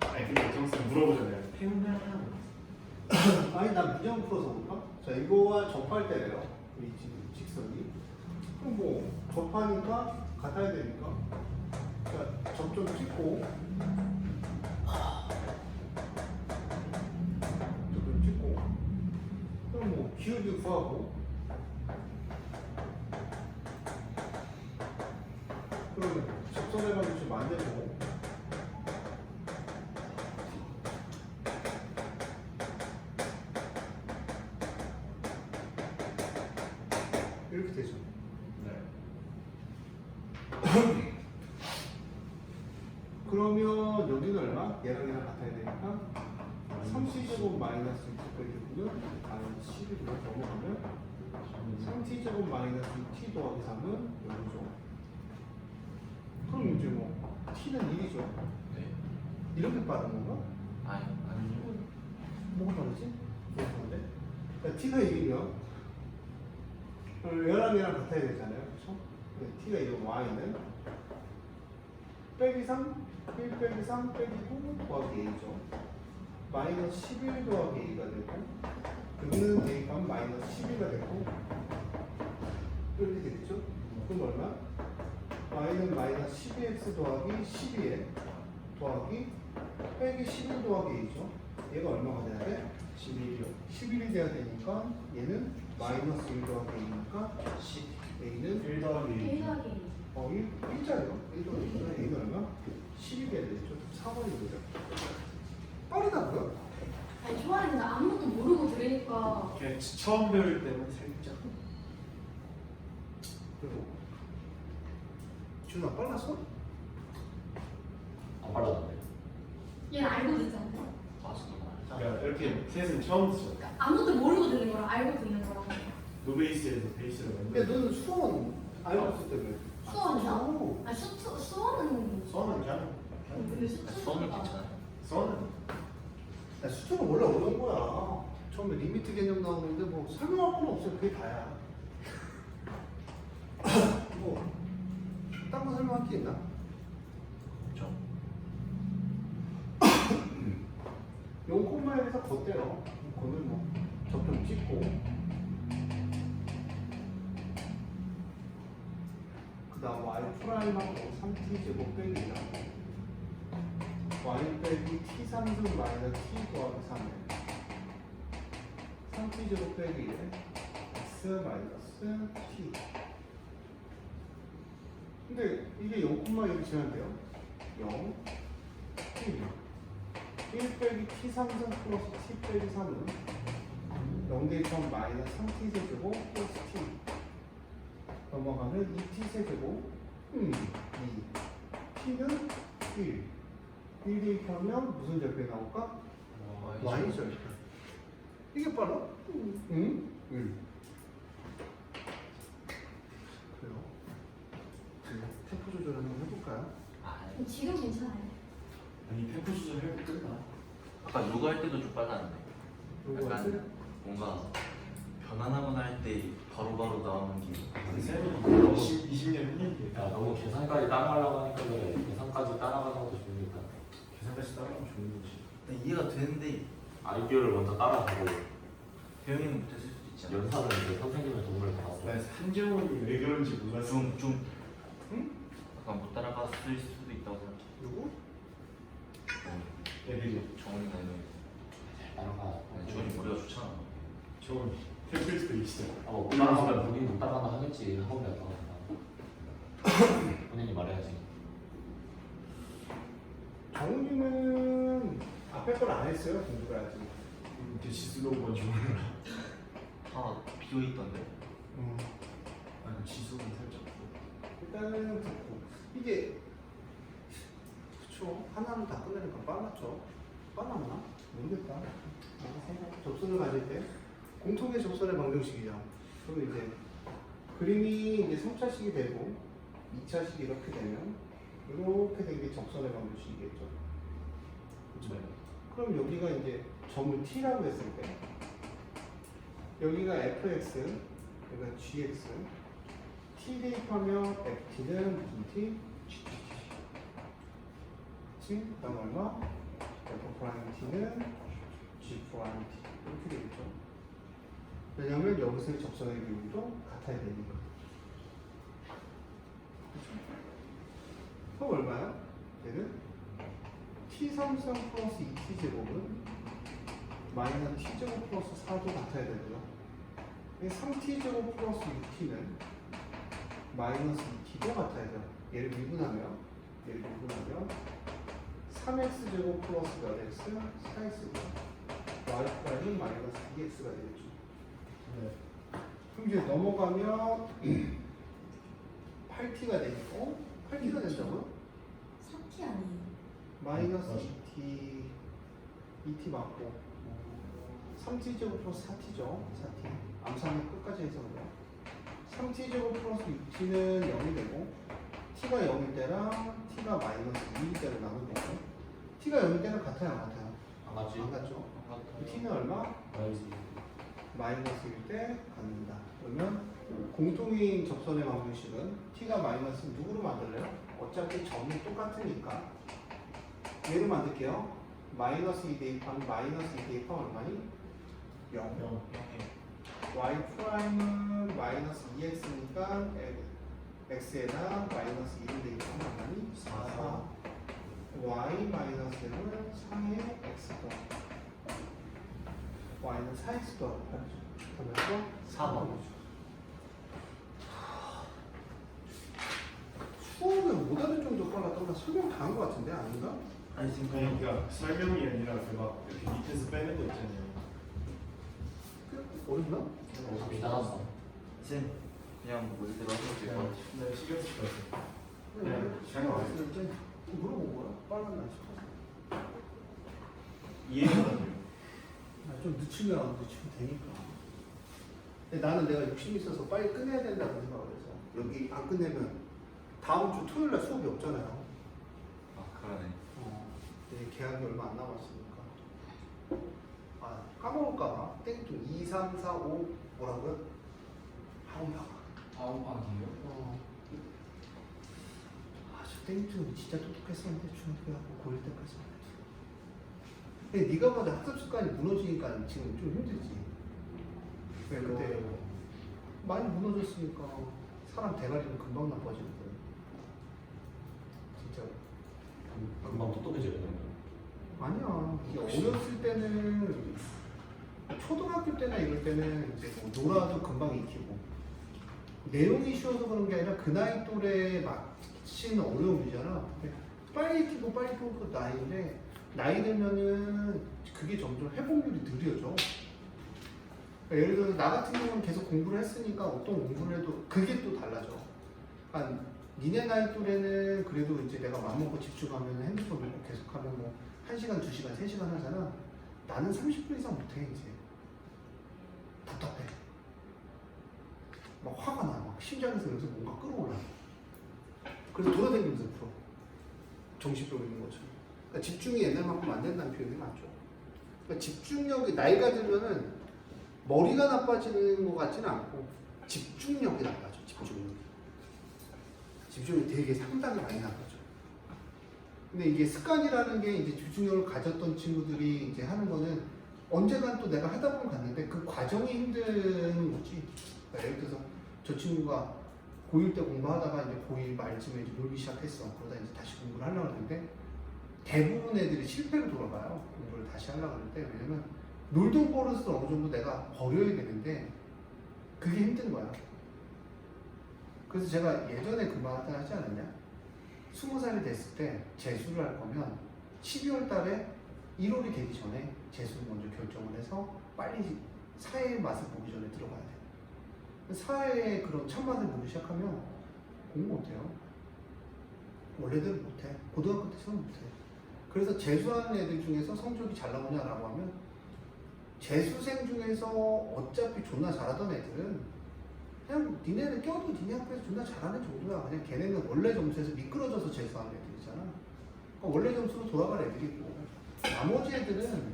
아니 근데 정수쌤 물어보잖아요. 태우나? 아니 난 문장 풀어서 볼까? 자 이거와 접할 때래요. 이 직선이. 그럼 뭐 접하니까 같아야 되니까. 자 접점 찍고. 접점 찍고. 그럼 뭐 기울기 구하고. 그러면 접선의 방식 좀 안 되고. 이렇게 되죠. 네. 그러면 여기는 얼마? 얘랑 얘랑 같아야 되니까 3t제곱 마이너스 6 빼기 9는 마이너스 11으로 넘어가면 3t제곱 마이너스 6t 더하기 3은 여기죠. 그럼 이제 뭐 t는 1이죠. 네. 이렇게 빠른 건가? 아니요. 뭐가 다르지? 모르겠는데. 그러니까 t가 1이면 얘랑 얘랑 같아야 되잖아요. 그렇죠? t가 1이면 y는 빼기 3, 1 빼기 3 빼기 9 더하기 a죠. 마이너스 11 더하기 a가 되고 여기는 대입하면 마이너스 12가 되고 이렇게 되겠죠? 그럼 얼마? y는 마이너스 12x 더하기 12에 더하기 빼기 11 더하기 a죠. 얘가 얼마가 돼야 돼? 11이요. 11이 돼야 되니까 얘는 마이너스 1 더하기 a니까 10 a는 1 더하기 2. 대박이. 1자예요. 1 더하기 a는 a는 얼마? 10이 돼야 되죠. 4번이 되죠. 빠르다고요? 아니 좋아하는데 아무것도 모르고 들으니까 그냥 처음 배울 때는 살짝. 그리고 준아 빨랐어? 안 빨라졌네. 얘는 알고 듣잖아. 그러니까 이렇게 셋은 처음 듣죠. 그러니까 아무것도 모르고 듣는 거랑 알고 듣는 거랑. 노베이스에서 베이스를 야 만들어. 너는 수원 알고 있을 때 왜? 수원이요? 수원은 써는 그냥. 근데 수원 수험은 괜찮아요. 써는. 야, 수초는 원래 어려운 거야. 처음에 리미트 개념 나오는데 뭐 설명할 건 없어요. 그게 다야. 뭐, 딴 거 설명할 게 있나? 그렇죠. 0,1에서 걷대요. 그거는 뭐 접점 찍고 그 다음 y 프라임하고 3t 제곱 빼기 1 y 빼기 t 3승 마이너스 t 더하기 3에 3t 제곱 빼기 1 x 마이너스 t. 근데 이게 0,1이 지나는데요. 0 t 1 빼기 t3선 플러스 t 빼기 3은 0대입하면 마이너스 3t 세제곱 플러스 t 넘어가면 2t 세제곱 2 t는 1 대입하면 무슨 절편이 나올까? y 절편. 이게 빨라? 응? 1 그래요. 템포 조절 한번 해볼까요? 지금 괜찮아요. 아니 템포 조절 해도 끝나. 아까 요가 할 때도 좀 빨랐는데. 요거 약간 할때? 뭔가 변환하거나 할 때 바로바로 나오는 게. 새로 20년 했는데 야 너무 계산까지 따라가려고 하니까 그래. 계산까지 따라가는 것도 좋으니까. 계산까지 따라가면 좋은 거지. 이해가 되는데 아이디어를 먼저 따라가고 배영이는 못했을 수도 있잖아. 연산은 이제 선생님의 도움을 받아서. 나 한재원이 왜 그런지 몰랐어. 좀 응? 약간 못 따라갔을 수도 있다고 생각해. 누구? 애들이 정원이나 이런. 따라가. 주원이 머리가 좋잖아. 저건 템플스도 있어. 못 따라가면 본인 못 따라간다 하겠지. 학원에 따라간다. 본인이 말해야지. 정훈이는 앞에 걸 안 했어요. 공부를 아직. 지수도 뭔지 몰라. 다 비어 있던데. 아니 지수는 살짝. 일단은 듣고 이게 그쵸 하나는 다 끝내니까 빨랐죠. 빨랐나? 모르겠다. 접선을 가질 때 공통의 접선의 방정식이죠. 그럼 이제 그림이 이제 3차식이 되고 2차식이 이렇게 되면 이렇게 된 게 접선의 방정식이겠죠. 그렇죠. 그럼 여기가 이제 점을 t라고 했을 때 여기가 fx, 여기가 gx, t 대입하면 ft는 무슨 t? 그치? 그 다음 얼마? f 프라임 t는 g 프라임 t 이렇게 되겠죠. 왜냐면 여기서의 접선의 비율도 같아야 되니까. 그럼 얼마야? 얘는 t3성 플러스 2t제곱은 마이너스 t제곱 플러스 4도 같아야 되고요. 3t제곱 플러스 6t는 마이너스 2t도 같아야 돼요. 얘를 미분하면 3x제곱 플러스 몇 x? 4x고요. y프라임은 마이너스 2x가 되겠죠. 그럼 이제 넘어가면 8t가 되고 8t가 된다고요? 4T 아니에요. 마이너스 2t 맞고 3t제곱 플러스 4t죠. 4t 암산은 끝까지 해서 그래요. 3t제곱 플러스 6t는 0이 되고 t가 0일 때랑 t가 마이너스 2일 때로 나누는 거고 t가 0일 때는 같아요 안 같아요? 안 맞지? 안 같죠? t는 얼마? 마이너스일 때 갖는다. 그러면 공통인 접선의 방정식은 t가 마이너스 누구로 만들래요? 어차피 점이 똑같으니까 얘로 만들게요. 마이너스 2 대입하면 마이너스 2 대입하면 얼마니? 0. y 프라임은 마이너스 2x니까 x에다 마이너스 2를 대입하면 얼마니? 4. y 마이너스는 4의 x 더하기 y는 4x 더하기 그러면서 4번. 수업에 못 알을 정도 빨랐다고 나 설명 다 한 것 같은데 아닌가? 아니 지금 그러니까 설명이 아니라 막 이렇게 밑에서 빼는 거 있잖아요. 어렵나? 어차피 따라서. 쌤 그냥 뭐 이대로 하셔도 될것 같아요. 네, 신경 쓰지 마세요. 그냥 시간 왔을 때 물어본 거야? 빨랐나 싶어서 이해가 안 돼요. 좀 늦추면 되니까 근데 나는 내가 욕심이 있어서 빨리 끝내야 된다고 생각을 해서 여기 안 끝내면 다음 주 토요일 날 수업이 없잖아요. 아 그러네. 이제 계약이 얼마 안 남았으니까. 아 까먹을까봐. 땡좀 2, 3, 4, 5 뭐라고요? 학원방. 다운방이에요? 아저 땡좀 진짜 똑똑했었는데 중학교 가고 고1 때까지. 근데 네가 봐도 학습 습관이 무너지니까 지금 좀 힘들지. 왜 그때 많이 무너졌으니까 사람 대가리는 금방 나빠지거든. 진짜. 금방 똑똑해지거든. 아니야. 이게 어렸을 때는 초등학교 때나 이럴 때는 이제 뭐 놀아도 금방 익히고 내용이 쉬워서 그런 게 아니라 그 나이 또래에 맞추는 어려움이잖아. 근데 빨리 뛰고 그 나이인데 나이 들면은 그게 점점 회복률이 느려져. 그러니까 예를 들어서 나 같은 경우는 계속 공부를 했으니까 어떤 공부를 해도 그게 또 달라져. 그러니까 니네 나이 또래는 그래도 이제 내가 맘먹고 집중하면 핸드폰 놓고 계속하면 뭐 1시간, 2시간, 3시간 하잖아. 나는 30분 이상 못해 이제. 답답해. 막 화가 나. 막 심장에서 여기서 뭔가 끌어올라. 그래서 돌아다니면서 풀어. 정신병 있는 것처럼. 그러니까 집중이 옛날만큼 안 된다는 표현이 맞죠. 그러니까 집중력이 나이가 들면은 머리가 나빠지는 것 같지는 않고 집중력이 나빠져. 집중력이 되게 상당히 많이 나빠져. 근데 이게 습관이라는 게 이제 집중력을 가졌던 친구들이 이제 하는 거는 언젠간 또 내가 하다 보면 갔는데 그 과정이 힘든 거지. 그러니까 예를 들어서 저 친구가 고1 때 공부하다가 이제 고2 말쯤에 이제 놀기 시작했어. 그러다 이제 다시 공부를 하려고 하는데 대부분 애들이 실패로 돌아가요. 공부를 다시 하려고 하는데 왜냐면 놀던 버릇을 어느 정도 내가 버려야 되는데 그게 힘든 거야. 그래서 제가 예전에 그 말 하지 않았냐? 20살이 됐을 때 재수를 할 거면 12월 달에 1월이 되기 전에 재수를 먼저 결정을 해서 빨리 사회의 맛을 보기 전에 들어가야 돼. 사회의 그런 참맛을 보기 시작하면 공부 못해요. 원래대로 못해. 고등학교 때처럼 못해. 그래서 재수하는 애들 중에서 성적이 잘 나오냐라고 하면 재수생 중에서 어차피 존나 잘하던 애들은 그냥 니네는 껴도 니네 학교에서 존나 잘하는 정도야. 그냥 걔네는 원래 점수에서 미끄러져서 재수하는 애들이잖아. 그러니까 원래 점수로 돌아갈 애들이고 나머지 애들은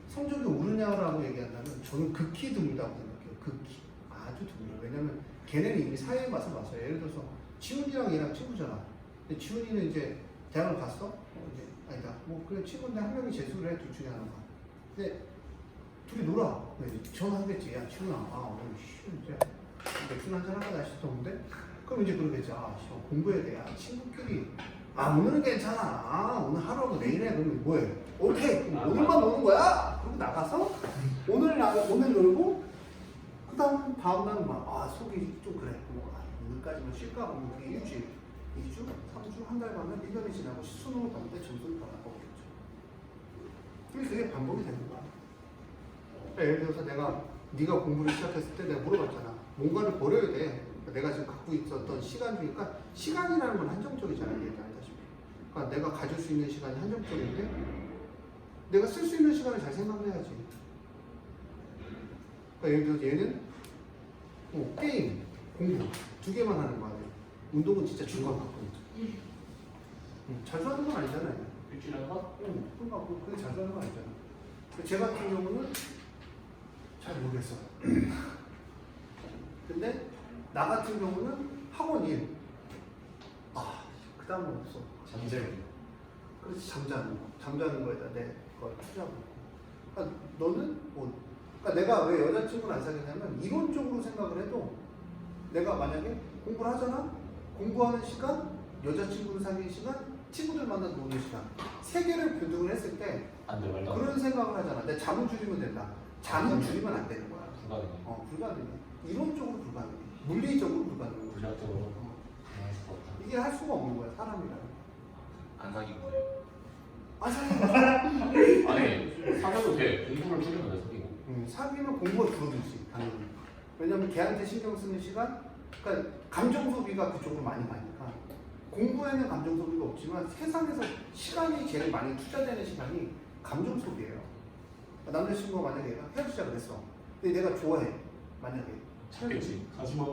성적이 오르냐라고 얘기한다면 저는 극히 드물다고 생각해요. 극히. 아주 드물어요. 왜냐면 걔네는 이미 사회의 맛을 봤어요. 예를 들어서 지훈이랑 얘랑 친구잖아. 근데 지훈이는 이제 대학을 갔어? 이제 아니다. 뭐 그래 친구인데 한 명이 재수를 해. 둘 중에 하나가. 근데 둘이 놀아. 전화하겠지. 야 지훈아, 오늘 이제 맥주 한잔 하고 날씨 더운데? 그럼 이제 그러겠지. 공부해야 돼. 친구끼리. 오늘은 괜찮아. 오늘 하루하고 내일 해. 그러면 뭐해? 오케이. 그럼 오늘만 노는 거야? 그리고 나가서 오늘 놀고 그 다음 날은 속이 좀 그래. 오늘까지만 쉴까? 그러면 그게 일주일, 2주, 3주, 한 달 가면 1년이 지나고 수능을 봤는데 점수를 더 나빠오겠죠. 그게 반복이 되는 거야. 그러니까 예를 들어서 네가 공부를 시작했을 때 내가 물어봤잖아. 뭔가를 버려야 돼. 그러니까 내가 지금 갖고 있었던 시간 중이니까 시간이라는 건 한정적이잖아. 얘기하다시피. 그러니까 내가 가질 수 있는 시간이 한정적인데 내가 쓸 수 있는 시간을 잘 생각을 해야지. 그러니까 예를 들어서 얘는 게임, 공부 두 개만 하는 거 아니야. 운동은 진짜 중간 갖고 있죠. 자주 하는 건 아니잖아요. 일주일에 한 번? 그러니까 그게 자주 하는 건 아니잖아. 제 같은 경우는 잘 모르겠어. 근데 나 같은 경우는 학원 일. 그 다음은 없어. 잠재기. 그렇지, 잠자는 거에다 내 걸 투자하고. 그러니까 너는 그러니까 내가 왜 여자친구를 안 사귀냐면 이론적으로 생각을 해도 내가 만약에 공부를 하잖아. 공부하는 시간, 여자친구를 사귀는 시간, 친구들 만나서 노는 시간 세 개를 교등을 했을 때 안 돼, 말도 안 그런 생각을 하잖아. 내 잠을 줄이면 된다. 잠은 줄이면 안 되는 거야. 불가능해. 불가능해. 이론적으로 불가능해. 물리적으로 불가능해. 물리학적으로 할 수가 없다. 이게 할 수가 없는 거야, 사람이라는. 안 사귀고 그래. 아니, 사귀어도 돼. 공부를 줄이면 돼, 사귀고. 사귀면 공부가 줄어들지, 당연히. 왜냐면 걔한테 신경 쓰는 시간, 그러니까 감정 소비가 그쪽으로 많이 가니까. 공부에는 감정 소비가 없지만 세상에서 시간이 제일 많이 투자되는 시간이 감정 소비예요. 남자친구가 만약에 헤어지자고 했어. 근데 내가 좋아해. 만약에. 찾겠지. 가지마.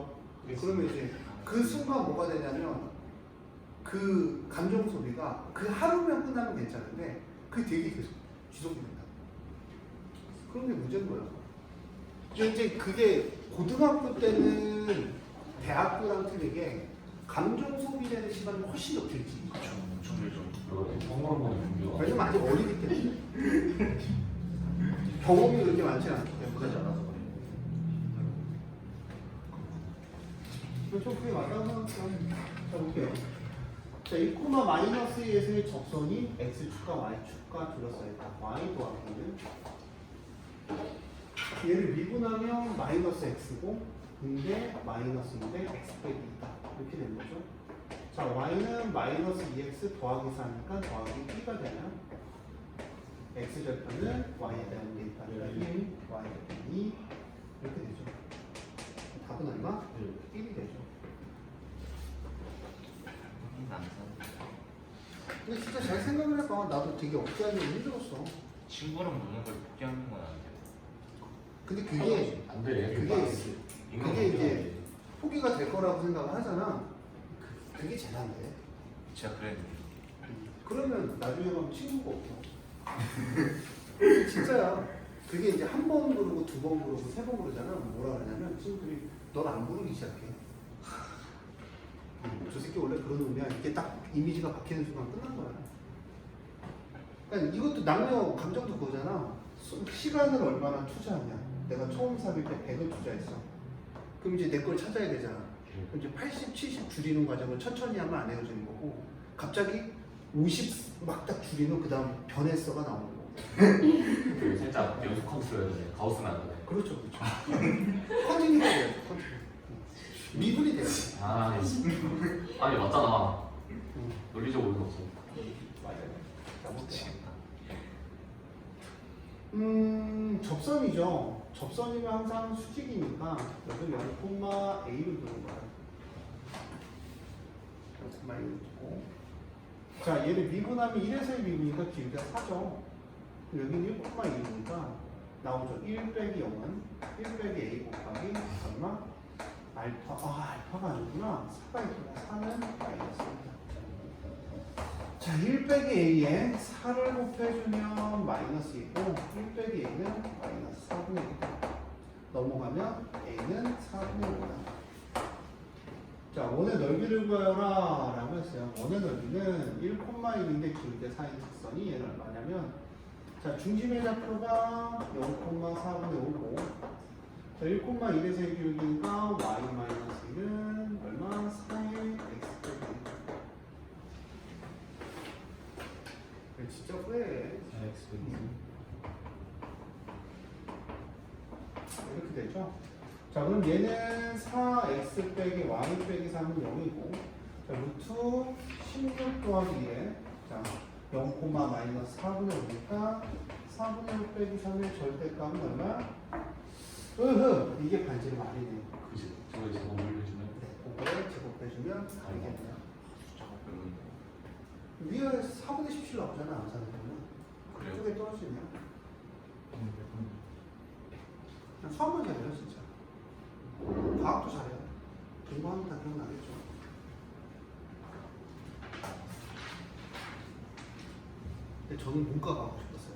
그러면 이제 그 순간 뭐가 되냐면 그 감정 소비가 그 하루면 끝나면 괜찮은데 그게 되게 계속 지속이 된다. 그런 게 문제인 거예요. 근데 이제 그게 고등학교 때는 대학교랑 틀리게 감정 소비되는 시간이 훨씬 더 길지. 그렇죠. 엄청 길죠. 번거로운 준비가. 왜냐면 아직 어리기 때문에. 경험이 그렇게 많지 않기 때문에. 그러지 않아서 그래. 좀 그게 맞다고 생각하면 자 볼게요. 자, 2,-2에서의 접선이 x축과 y축과 둘러싸였다. y 더하기는 얘를 미분하면 마이너스 x고 근데 마이너스인데 x 빼기 있다. 이렇게 되는 거죠. 자, 자, y는 마이너스 2x 더하기 4니까 더하기 b가 되면 x절편은 y에 대한 대입하니까 1, y에 대한 2 이렇게 되죠. 답은 얼마? 1이 되죠. 안 사. 근데 진짜 잘 생각을 해봐. 나도 되게 억제하기 힘들었어. 친구랑 노는 걸 포기하는 건 안 돼. 근데 그게 안 돼. 그게 이제 포기가 될 거라고 생각을 하잖아. 그게 제일 안 돼. 제가 그랬는데. 그러면 나중에 가면 친구가 없어. 진짜야. 그게 이제 한 번 부르고 두 번 부르고 세 번 부르잖아. 뭐라 그러냐면 친구들이 널 안 부르기 시작해. 저 새끼 원래 그런 놈이야. 이게 딱 이미지가 바뀌는 순간 끝난 거야. 그러니까 이것도 남녀 감정도 그거잖아. 시간을 얼마나 투자하냐. 내가 처음 삽입 때 100을 투자했어. 그럼 이제 내 걸 찾아야 되잖아. 그럼 이제 80, 70 줄이는 과정을 천천히 하면 안 헤어지는 거고 갑자기 50 막 딱 줄이면 그 다음 변했어가 나오는 거고. 그 살짝 연속 컨트롤 가우스는 안 돼. 그렇죠, 그렇죠. 컨티뉴가 돼야죠, 컨티뉴. 미분이 돼요. 아니 맞잖아. 논리적으로 의미 없어. 미치겠다. 접선이죠. 접선이면 항상 수직이니까 여기 0,A를 두는 거야. 0,A를 두고. 자, 얘를 미분하면 1에서 1 미분이니까 길이가 4죠. 여기는 1,1이니까 나오죠. 1 빼기 0은 1 빼기 A 곱하기 얼마? 알파. 아, 알파가 아니구나. 4가 있구나. 4는 마이너스입니다. 자, 1 빼기 A에 4를 곱해주면 마이너스이고 1 빼기 A는 마이너스 4분의 1. 넘어가면 A는 4분의 5다. 자, 원의 넓이를 구하여라 라고 했어요. 원의 넓이는 1,1인데 기울기 4인 직선이 얘는 얼마냐면 자, 중심의 좌표가 0,4분의 5고 자, 1,1에서 1 기울기니까 y-1은 얼마? 4의 x 빼기 진짜 후회해. 이렇게 되죠. 자, 그럼 얘는 4x 빼기 y 빼기 3은 0이고 자, 루트 16 더하기 1에 자, 0, 마이너스 4분의 5니까 4분의 6 빼기 3의 절대값은 얼마? 이게 반지름 아니네. 그지. 저거 이제 너무 올려주면. 네, 그거를 제곱해주면 이게 돼요. 위에 4분의 17 나오잖아, 암산을 보면. 그래요? 그쪽에 떨어지네요. 수학만 잘해요, 진짜. 과학도 잘해요. 공부하면 다 기억나겠죠. 근데 저는 문과 가고 싶었어요.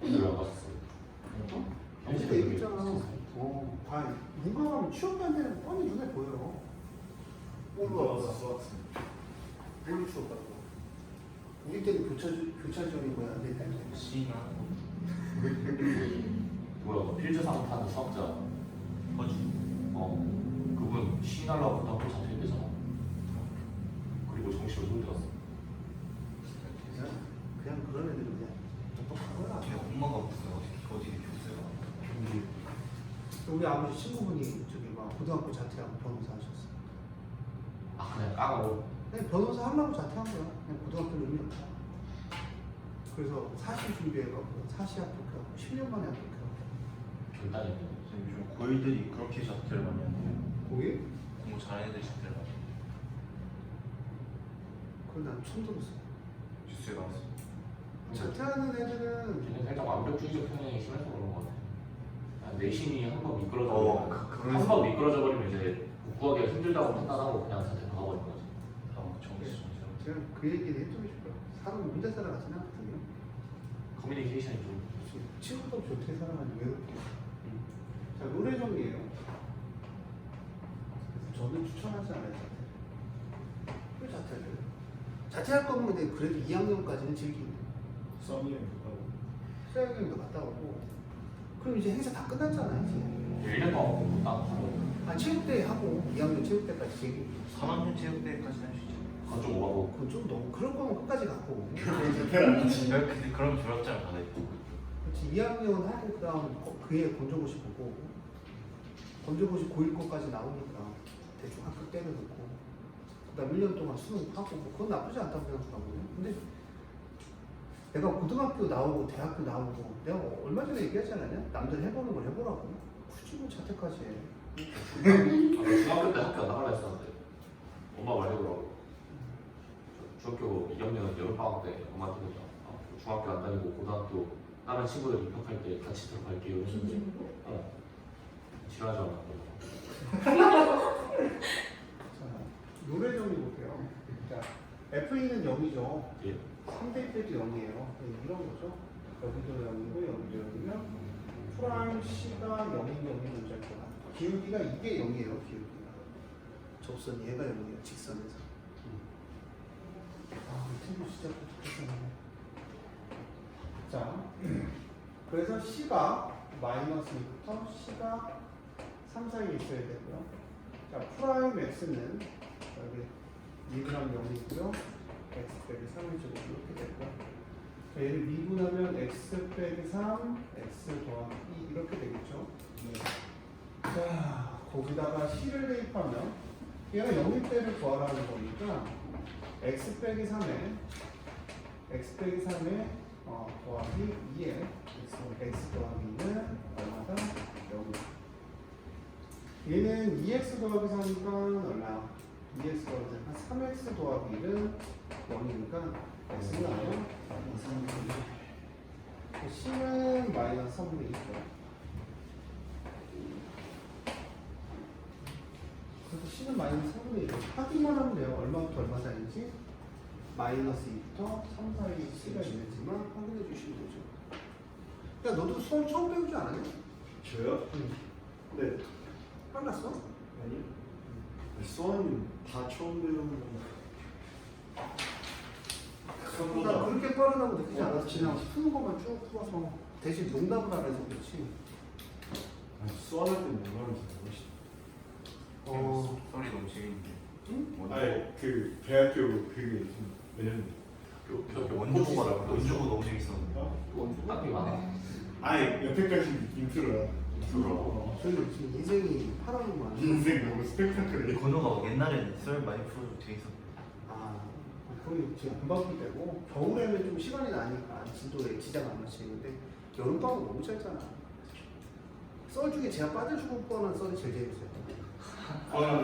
왜 안 갔었어요? 현실에 얘기했잖아. 다 문과 가면 취업 반대는 뻔히 눈에 보여요. 올라와서 수학습니다. 뭘로 취업 받고. 우리 때는 교차 지원이 뭐야? 내 딸. C나 뭐야? 필즈상 타는 수학자. 허주. 그분 시날라고 고등학교 자퇴했대잖아. 그리고 정시로 서울 들었어. 그냥 그런 애들은 그냥 똑똑한 거야. 걔 엄마가 무슨 어디 교수야? 우리 아버지 친구분이 저기 막 고등학교 자퇴하고 변호사 하셨어. 아 그냥 까고. 그냥 변호사 하려고 자퇴한 거야. 그냥 고등학교는 의미 없다. 그래서 사시 준비해가고 사시 합격하고 10년 만에 합격하고. 결단이네. 요즘 고일들이 그렇게 자퇴를 많이 한대요. 거기? 공부 잘하는 애들 자퇴를 많이 해요. 그걸 난 처음 들었어. 뉴스에 나왔어. 자퇴하는 애들은 걔는 살짝 완벽주의적 성향이 심해서 그런 거 같아. 내심이 한 번 미끄러져 버리면 한 번 미끄러져 버리면 이제 복구하기가 힘들다고 판단하고 그냥 자퇴 나가버리는 거지. 정치처럼. 제가 그 얘기를 해주고 싶어요. 사람은 혼자 살아가진 않거든요. 커뮤니케이션이 좀. 친구도 좋게 살아가는 외롭게. 자, 노래 정리예요. 저는 추천하지 않아요, 자퇴. 왜 자퇴를? 자퇴할 거면 근데 그래도 2학년까지는 즐기고 써니는 못하고. 수학여행도 갔다 오고 그럼 이제 행사 다 끝났잖아 이제. 1년 동안 공부 딱 하고. 체육대회 하고 2학년 체육대회까지 즐기고 3학년 체육대회까지 할 수 있죠. 그건 좀 오바고. 그건 좀 너무 그럴 거면 끝까지 갖고 근데 그런 졸업장을 받아야 돼. 그렇지 2학년 하고 그 다음 그해 건조고시 보고 건조고시 고1 거까지 나오니까 대충 학교 때려놓고 그다음 1년 동안 수능하고 뭐 그건 나쁘지 않다고 생각하거든요. 근데 내가 고등학교 나오고 대학교 나오고 내가 얼마 전에 얘기하지 않았냐? 남들 해보는 걸 해보라고. 굳이 뭐 자퇴까지 해. 중학교 때 학교 안 나가려 했었는데 엄마 말대로 중학교 2학년 여름방학 때 엄마한테 그랬죠. 중학교 안 다니고 고등학교 다른 친구들 입학할 때 같이 들어갈게요 했는데 진심으로? 지랄하지 않았고 자, 노래 좀 볼게요. 자, F2는 0이죠. 예. 3대 1도 0이에요. 이런 거죠. 여기도 0이고 여기도 0이면 프라임 C가 0인 경우는 문제일 거다. 기울기가 이게 0이에요. 기울기가. 접선 얘가 0이에요. 직선에서. 아, 이 친구 진짜 똑똑하네. 자, 그래서 C가 마이너스 2부터 C가 3 사이에 있어야 되고요. 자, 프라임 X는 여기 2g 0이고요. X 빼기 3을 주고 이렇게 되고요. 자, 얘를 미분하면 X 빼기 3, X 더하기 2 이렇게 되겠죠. 자, 거기다가 C를 대입하면 얘가 0일 때를 구하라는 거니까 X 빼기 3에 더하기 2에 X 더하기 2는 얼마다? 0. 얘는 2x 더하기 3이니까 얼마? 2x 더하기 3x 더하기 1은 0이니까 x는 얼마? 3분의 1. c는 마이너스 3분의 2죠. 그래서 c는 마이너스 3분의 1. 확인만 하면 돼요. 얼마부터 얼마 사이인지. 마이너스 2부터 3 사이에 c가 있는지만 확인해 주시면 되죠. 야, 너도 수학 처음 배우지 않았냐? 저요? 네. 빨랐어? 아니요. 수원 다 처음 배우는 거. 나 그렇게 빠르다고 느끼지 않았어. 그냥 푸는 것만 쭉 풀어서 대신 농담을 안 해서 그렇지. 수원할 때 뭔가를 모르시죠? 소리 너무 재밌는데. 응? 아니 그 대학교 그게 좀 왜냐면 원주고 너무 재밌었는데. 원주 딱히 많아. 아니 여태까지 인트로야. 저희는 지금 인생이 파란구만. 인생 너무 스펙타클해. 건호가 옛날에 썰 많이 풀어주고 재밌었는데. 아, 거의 지금 안 바쁠 때고 겨울에는 좀 시간이 나니까 진도에 지장 안 맞추는데 여름방학 너무 짧잖아. 썰 중에 제가 빠져주고 뻔한 썰이 제일 재밌어요.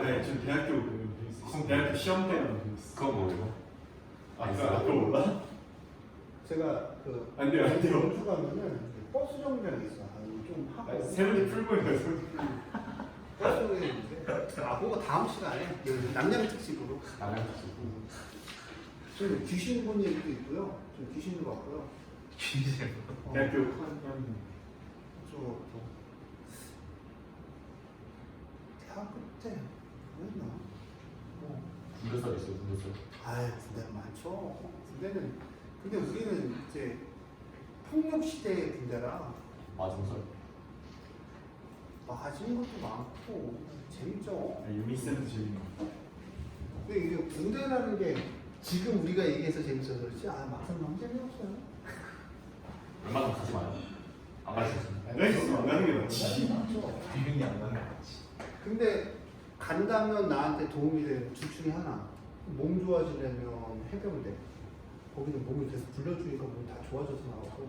네, 지금 대학교 그 대학교 시험 때는 재밌어. 그건 뭐예요? 아까 몰라? 제가 그 안 돼요, 안 돼요. 연주 가면은 버스 정류장이 있어. 아, 이거 좀 하고. 세븐이 풀고 있는 세븐이 풀고. 버스 정류장이 있는데 아, 그거 다음 시간에 남양 특집으로. 남양 좀 귀신 본 얘기도 있고요. 좀 귀신도 봤고요. 대학교 대학교 때 뭐였나? 군대설 있어요, 군대설. 아유, 군대는 많죠. 군대는 근데 우리는 이제 폭력 시대의 군대라 마중설. 맞은 것도 많고 재밌죠. 유니센스 재밌는 거. 근데 이게 군대라는 게 지금 우리가 얘기해서 재밌어서 그렇지 막상 너무 재미없어요. 웬만하면 가지 마요. 안 가르쳤어요. 안 가르쳤으면 안 가는 게 낫지. 맞죠. 비행이 안 가는 거지. 근데 간다면 나한테 도움이 되는 둘 중에 하나. 몸 좋아지려면 해병대. 거기는 몸이 계속 불려주니까 몸이 다 좋아져서 나오고.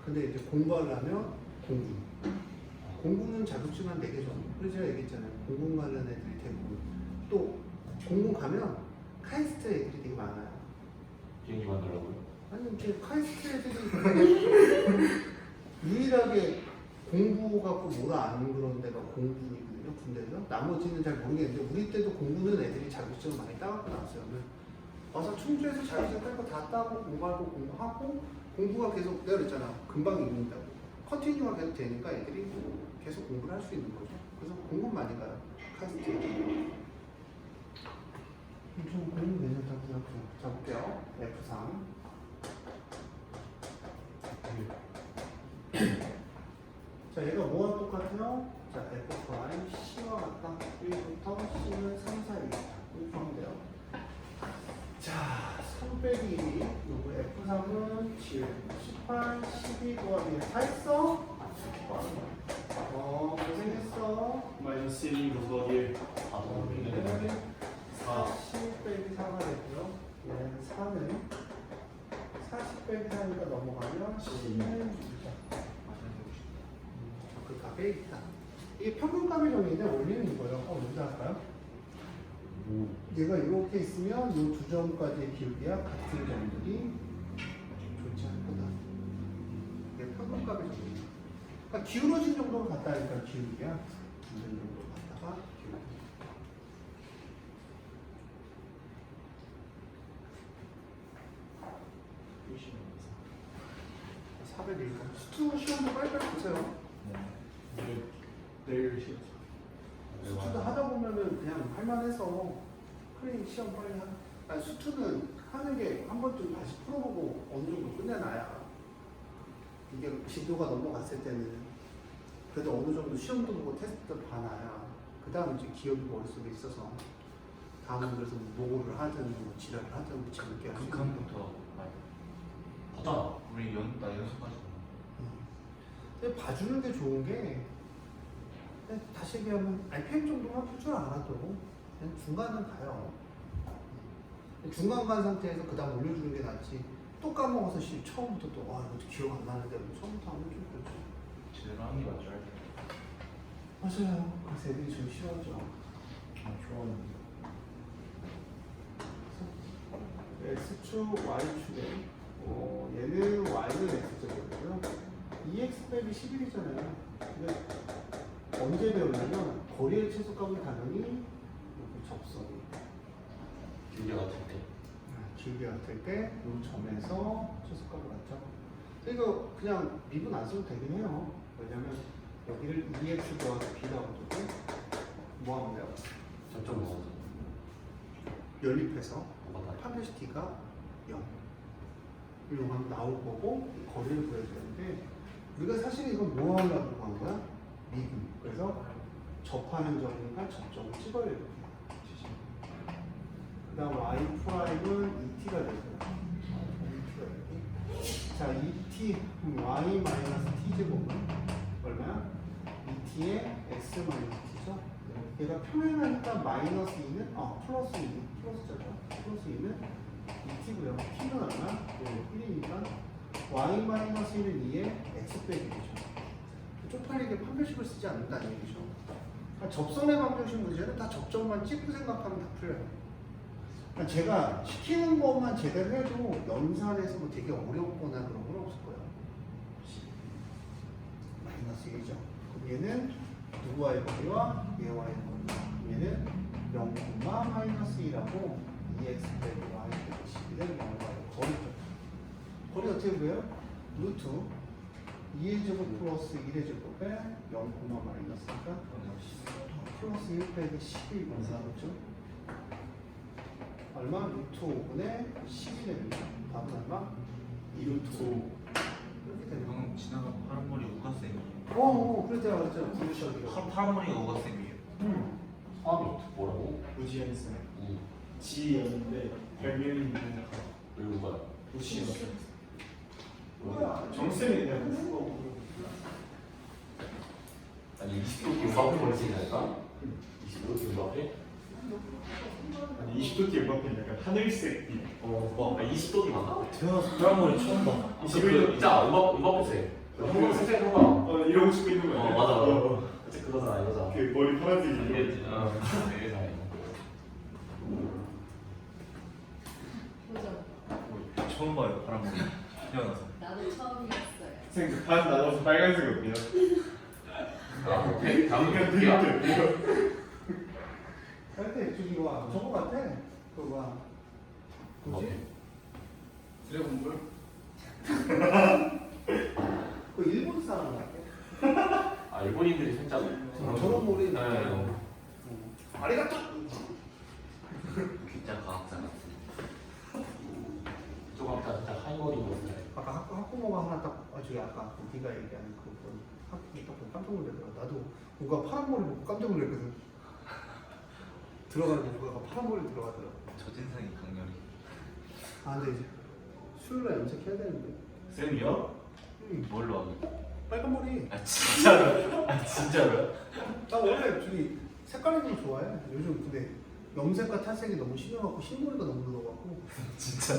근데 이제 공부하려면 공군. 공군은 자격증 한 4개 정도. 그래서 제가 얘기했잖아요. 공군 관련 애들이 대부분. 또 공군 가면 카이스트 애들이 되게 많아요. 비행기 만들라고요? 아니 이렇게 카이스트 애들이 유일하게 공부 갖고 뭐라 아는 그런 데가 공군이거든요. 군대에서. 나머지는 잘 모르겠는데 우리 때도 공군은 애들이 자격증을 많이 따갖고 나왔어요. 와서 충주에서 자격증 딸 거 다 따고 공부하고 공부하고 공부가 계속 내가 그랬잖아. 금방 읽는다고. 컨티뉴가 계속 되니까 애들이 계속 공부를 할 수 있는 거죠. 그래서 공부 많이 가요. 카이스트 애들이. 좀 공부 괜찮다고 생각해요. 자 볼게요. F3. 자, 얘가 뭐와 똑같아요? 자, F' C와 같다. 1부터 C는 3 사이. 이렇게 하면 돼요. 자, 3 빼기 1이 요거 F3은 7, 18, 12 더하기 다 했어? 고생했어. 마이너스 1 더하기 1. 아, 너무 힘드네. 40, 앞에 있다. 이게 평균값의 정의인데 원리는 이거예요. 여기다 할까요? 얘가 이렇게 있으면 이 두 점까지의 기울기와 같은 점들이 좋지 않을 거다. 이게 평균값의 정의예요. 그러니까 기울어진 정도로 갔다 하니까 기울기야. 완전 정도로 갔다가 기울기. 401번. 수투 시험도 빨리빨리 보세요. 내일 시험. 수투도 하다 보면은 그냥 할만해서 클린 시험 빨리 하. 아니, 수투는 하는 게 한 번쯤 다시 풀어보고 어느 정도 끝내놔야 이게 진도가 넘어갔을 때는 그래도 어느 정도 시험도 보고 테스트도 봐놔야 그 다음 이제 기억이 머릿속에 있어서 다음은 그래서 모고를 하든 뭐 지랄을 하든 뭐 재밌게 할 수 있는 거. 극한부터 많이 하잖아. 우리 나 연습하지. 근데 봐주는 게 좋은 게 그냥 다시 얘기하면 RPM 정도만 풀 줄 알아도 그냥 중간은 가요. 중간 간 상태에서 그 다음 올려주는 게 낫지. 또 까먹어서 처음부터 또 이거 기억 안 나는데 처음부터 하면 좀 그렇죠. 제대로 하는 게 맞죠. 맞아요. 그래서 애들이 좀 싫어하죠. 좋아하는. X축, Y축에 얘는 Y는 X축이고요. 2X 빼기 11이잖아요. 근데 언제 배우냐면 거리의 최소값은 당연히 여기 접선이 기울기가 같을 때. 길게 같을 때 이 점에서 최소값을 갖죠. 이거 그냥 미분 안 써도 되긴 해요. 왜냐면 여기를 2x 더하기 b라고 두고 뭐 하면 돼요? 점점 먹어서. 연립해서 먹어다. 판별시 t가 0 이거 하면 나올 거고 거리를 구해줘야 되는데 우리가 사실 이건 뭐 하려고 한 거야? 미분. 그래서 접하는 점과 접점을 찍어야 돼요. 그 다음 y 프라임은 2t가 되고요. 2t가 되고 자 2t y 마이너스 t 제곱은 얼마야? 2t의 x 마이너스 t죠. 얘가 평행하니까 마이너스 2는 플러스 2 플러스죠. 플러스 2는 2t고요. t는 얼마? 1이니까 y 마이너스 1은 2의 x 빼기 되죠. 쪽팔리게 판별식을 쓰지 않는다는 얘기죠. 그러니까 접선의 방정식 문제는 다 접점만 찍고 생각하면 다 풀려요. 그러니까 제가 시키는 것만 제대로 해도 연산에서 뭐 되게 어렵거나 그런 건 없을 거예요. 마이너스 1이죠. 그럼 얘는 누구와의 거리와 얘와의 거리. 얘는 0, 마이너스 2라고 2x 빼기 y 빼기 11은 0과의 거리죠. 거리 어떻게 구해요? 루트 2의 제곱 플러스 1의 제곱에 0, 마이너스니까 플러스 1 빼기 11 나오죠. 얼마? 루트 5분의 10이 됩니다. 답은 얼마? 2루트 5 이렇게 되는 거예요. 방금 지나간 파란머리 우가쌤이에요. 그랬잖아 그랬잖아. 부르셔도 파란머리가 우가쌤이에요. 화합이 뭐라고? 우지현 쌤. 지였는데 별명이 그리고 뭐야? 우시현. 뭐야? 정쌤이 그냥 후보. 아니 20도 김밥을 버리지 않을까? 20도 김밥에? 아니 20도 뒤에 옆에 약간 하늘색 빛. 뭐 20도기 맞나? 태어나서 파란머리 처음 봐. 있잖아 음악보세 한번 생각해 봐. 이러고 싶고 있는 거야. 맞아. 어째 그거잖아 이거잖아. 그 머리 파란색이 이게 이거. 이거잖아. 보죠. 처음 봐요 파란머리. 태어나서. 나도 처음이었어요. 쌤, 반 나눠서 빨간색 어때요? 오케이 다음 볼게요. 할때 이쪽이 와. 저거 같아. 그거 와. 뭐지? 드래곤볼? 그 일본 사람 같아. 아 일본인들이 살짝 저런 머리. 네. 아리가또. 진짜 과학자 같은. 조금 아까 진짜 하이머리 모습. 아까 학부모가 하나 딱 저기 아까 네가 얘기하는 그분 학부모 딱 보고 깜짝 놀랐더라. 나도 누가 파란 머리 보고 깜짝 놀랐거든. 들어가는 누가 파란 머리 들어가더라. 첫인상이 강렬히. 근데 이제 수요일날 염색해야 되는데. 쌤이요? 뭘로 하기? 빨간 머리. 아 진짜로? 아 진짜로요? 나 원래 저기 색깔이 좀 좋아해. 요즘 근데 염색과 탈색이 너무 심해갖고 흰머리가 너무 늘어갖고. 진짜?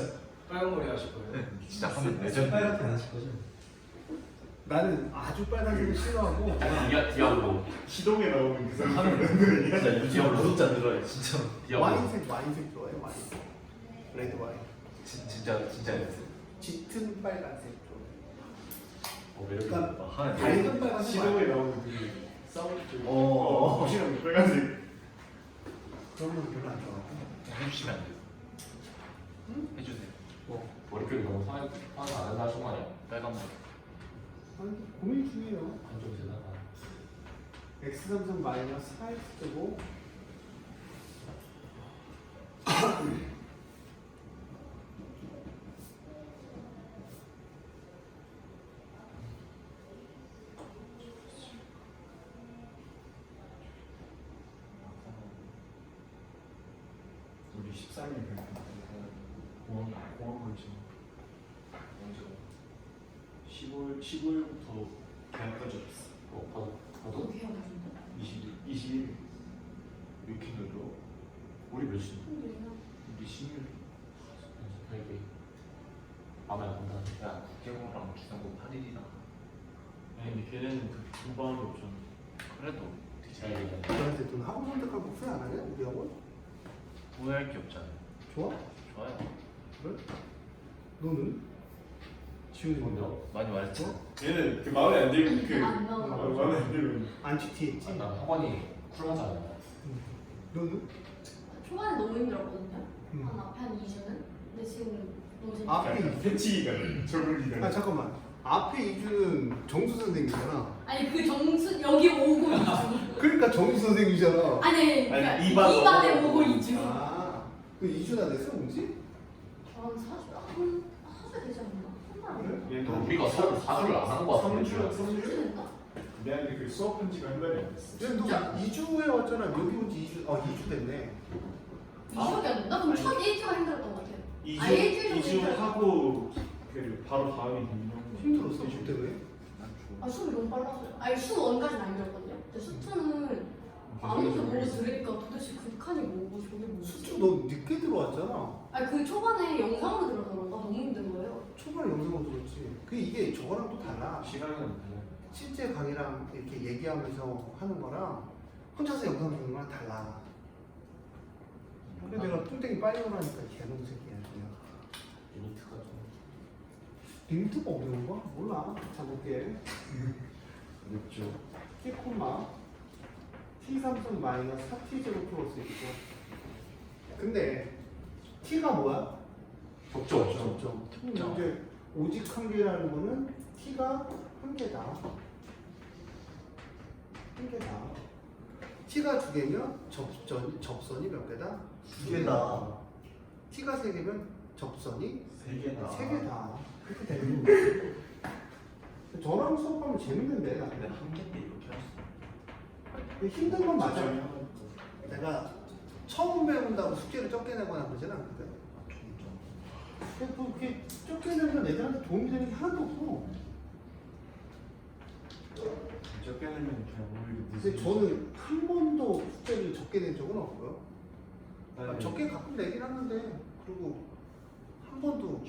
빨간 머리 하실 거예요? 진짜 하면 레전드. 빨갛게 안 하실 거죠? 나는 아주 빨간색을 싫어하고 디아블로. 시동에 나오는 그 사람. 진짜 유지하고 진짜 늘어요 진짜. 디아블로. 와인색 좋아해 와인색. 레드 와인. 진짜 짙은 빨간색 좋아해. 매력. 그러니까 하나 밝은 빨간색. 시동에 나오는 그 사운드. 어. 혹시나 빨간색. 그런 건 별로 안 좋아하고. 해주시면 안 돼요? 해주세요. 머릿결이 너무 화가 안 된다 하신 거 아니야? 빨간색. 아니, 고민 중이에요. 한쪽이 세다가. X3선 마이너스 4X 뜨고 우리 14일 공항 걸쳐. 15일부터 계약까지 없어. 봐도 어떻게 해야 되는데? 20일. 왜 이렇게 늦어? 우리 몇 시? 우리 10일. 여기 밤에 간다. 야 국경호랑 주상고 8일이나. 아니 근데 걔네는 그 공부하는 게 없잖아. 그래도 잘 얘기해. 너한테 돈 학원 선택하고 후회 안 하냐? 우리 학원? 후회할 게 없잖아요. 좋아? 좋아요. 그래? 너는? 지훈이 뭔데요? 많이 말했죠? 얘는 그 마음에 안 들면 그 안 나와. 마음에 안 들면 안치티 했지? 난 학원이 쿨하잖아. 너는? 초반에 너무 힘들었거든요. 응. 한 앞에 한 2주는. 근데 지금 너무 재밌어. 앞에 패치기가 적응기가. 아 잠깐만 앞에 2주는 정수 선생님이잖아 아니 그 정수 여기 오고 2주. 그러니까 정수 선생님이잖아 아니 그러니까 아니, 이반에 오고 2주. 아그 2주나 됐어 뭔지? 한 4주 한 하주 되지 않나? 한 달. 그래? 그럼 우리가 사주를 안 하는 거 같은데. 3주? 됐나? 내한테 그 수업 한 지가 한 달이 안 됐어. 야, 너 2주에 왔잖아 여기 온지 2주 2주 됐네 2주밖에 안 됐나? 그럼 첫 일주가 힘들었던 것 같아요. 2주, 아, 일주일 정도 2주 힘들었어. 하고 그 바로 다음이 되면 힘들었어 그 때문에? 아 수업이 너무 빨랐어요. 아니 수 1까지는 안 힘들었거든요. 근데 수 2는 아무것도 모르고 들으니까 도대체 극한이 뭐고 저게 뭐지? 수초 너 늦게 들어왔잖아 아니 그 초반에 영상으로 들어서 그런가 너무 힘든 거예요. 초반에 영상으로 들었지 이게 저거랑 또 달라 시간은 실제 강의랑 이렇게 얘기하면서 하는 거랑 혼자서 영상 보는 거랑 달라 근데 내가 뚱땡이 빨리 오라니까 개놈 새끼야 그냥 리미트가 좀. 리미트가 어려운 거야? 몰라 자 볼게 어렵죠. 키코마 T3선 마이너스 4T0 플러스 있고 근데 T가 뭐야? 적죠. 점점 이제 오직 한 개라는 거는 T가 한 개다 한 개다 T가 두 개면 접선이 몇 개다? 두 개다 T가 세 개면 접선이 3개다. 세 개다 그렇게 되는 거지 저랑 수업하면 재밌는데 나는. 근데 한 개 때 이렇게 할수 힘든 건 맞아. 내가 처음 배운다고 숙제를 적게 내거나 그러진 않거든. 근데 뭐 그렇게 적게 내면 애들한테 도움이 되는 게 하나도 없어. 적게 내면 그냥 모르게 근데 저는 한 번도 숙제를 적게 낸 적은 없고요. 네. 적게 가끔 내긴 하는데 그리고 한 번도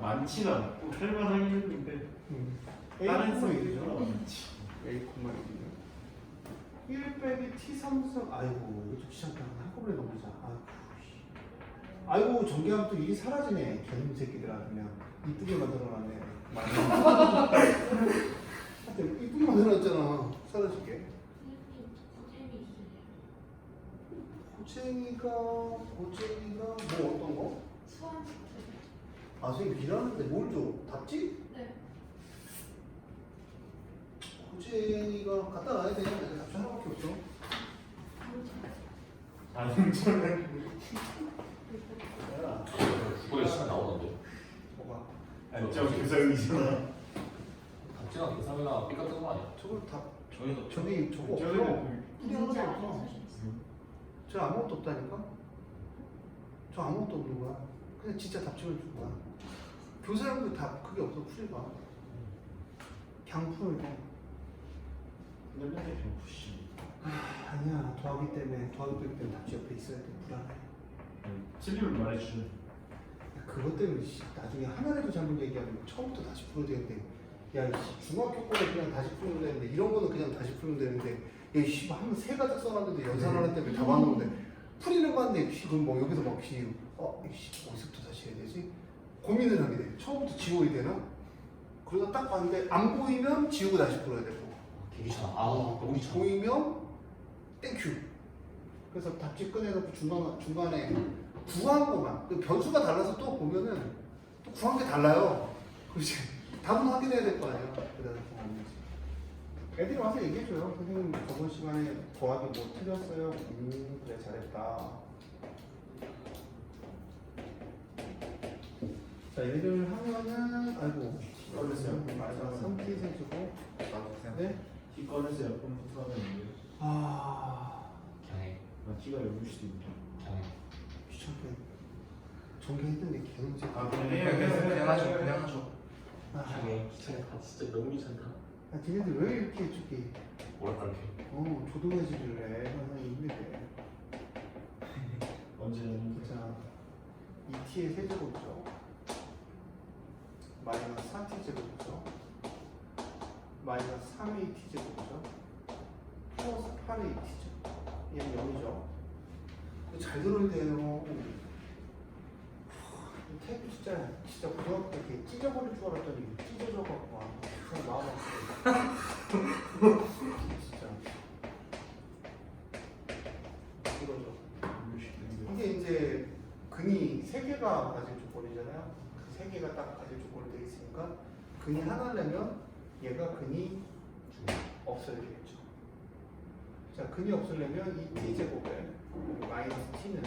많지는 않고 할만하긴 했는데 다른 수업 이죠 많지. A 콤마 1이요. 1 빼기 T3성 아이고 이거 좀 귀찮다 한꺼번에 넘기자 아이고 전개하면 또 일이 사라지네 개놈 새끼들아 그냥 이쁘게 만들어놨네 하여튼 이쁘게 만들어놨잖아 사라질게 고쟁이가 뭐 어떤 거? 수학. 아 선생님 일하는데 뭘 줘? 답지? 네. 고쟁이가 갖다 놔야 돼 답지 하나밖에 없어 아니면은 야 국어에 시간 나오던데. 뭐가 안점 교사이잖아. 답지나 계산이나 삐까 뜬거 아니야? 저걸 다 저희도 저기 저거 없어 저는 우리 문제 하나도 안에 없어 사실 있어요. 저 아무것도 없다니까? 저 아무것도 없는 거야. 그냥 진짜 답지만 준 거야. 교사형도 다 그게 없어, 풀이가. 그냥 풀고. 근데 맨날 그냥 푸시. 아니야, 더하기 때문에 답지 옆에 있어야 돼. 불안해. 틀리면 말해주죠. 야, 그것 때문에 나중에 하나라도 잘못 얘기하면 처음부터 다시 풀어야 되는데 야 중학교 거를 그냥 다시 풀면 되는데 이런 거는 그냥 다시 풀면 되는데 야씨 한번 세 가지 써놨는데 연산 하나 때문에 다 맞는데 풀이는 맞는데 그럼 뭐 여기서 막 어디서부터 다시 해야 되지? 고민을 하게 돼. 처음부터 지워야 되나? 그러다 딱 봤는데 안 보이면 지우고 다시 풀어야 되고 되게 잘. 너무 귀찮아. 보이면 땡큐. 그래서 답지 꺼내놓고 중간에 구한 것만 그 변수가 달라서 또 보면은 또 구한 게 달라요. 그렇지. 답은 확인해야 될 거 아니에요. 그래서 애들이 와서 얘기해줘요. 선생님 저번 시간에 더하기 뭐 틀렸어요. 그래 잘했다. 자 얘를 하면은 아이고 꺼냈어요. 맞아 3t 세주고 네? 키 꺼내서 약분 풀어내는데 아 그냥 키가 여기 수도 있다. 그냥 귀찮게 전개했는데 계속 이제 그냥 하죠. 귀찮아. 진짜 너무 귀찮다. 니네들 왜 이렇게 저기 뭐랄까 이렇게. 조동해지를 해 항상 힘들게 언제는 자 2t의 세제곱이죠 마이너스 4t 제곱이죠 마이너스 3의 t 제곱이죠 플러스 8의 2t죠 얘는 0이죠 잘 들어야 돼요 테이프 진짜 고등학교 때 이렇게 찢어버릴 줄 알았더니 찢어져 갖고 그냥 마음 아프고 진짜 이거죠 이게 이제 근이 3개가 가질 조건이잖아요 그 3개가 딱 가질 조건이 되어 있으니까 근이 하나라면 얘가 근이 없어야 되겠죠 자 근이 없으려면 2t 제곱에 마이너스 t는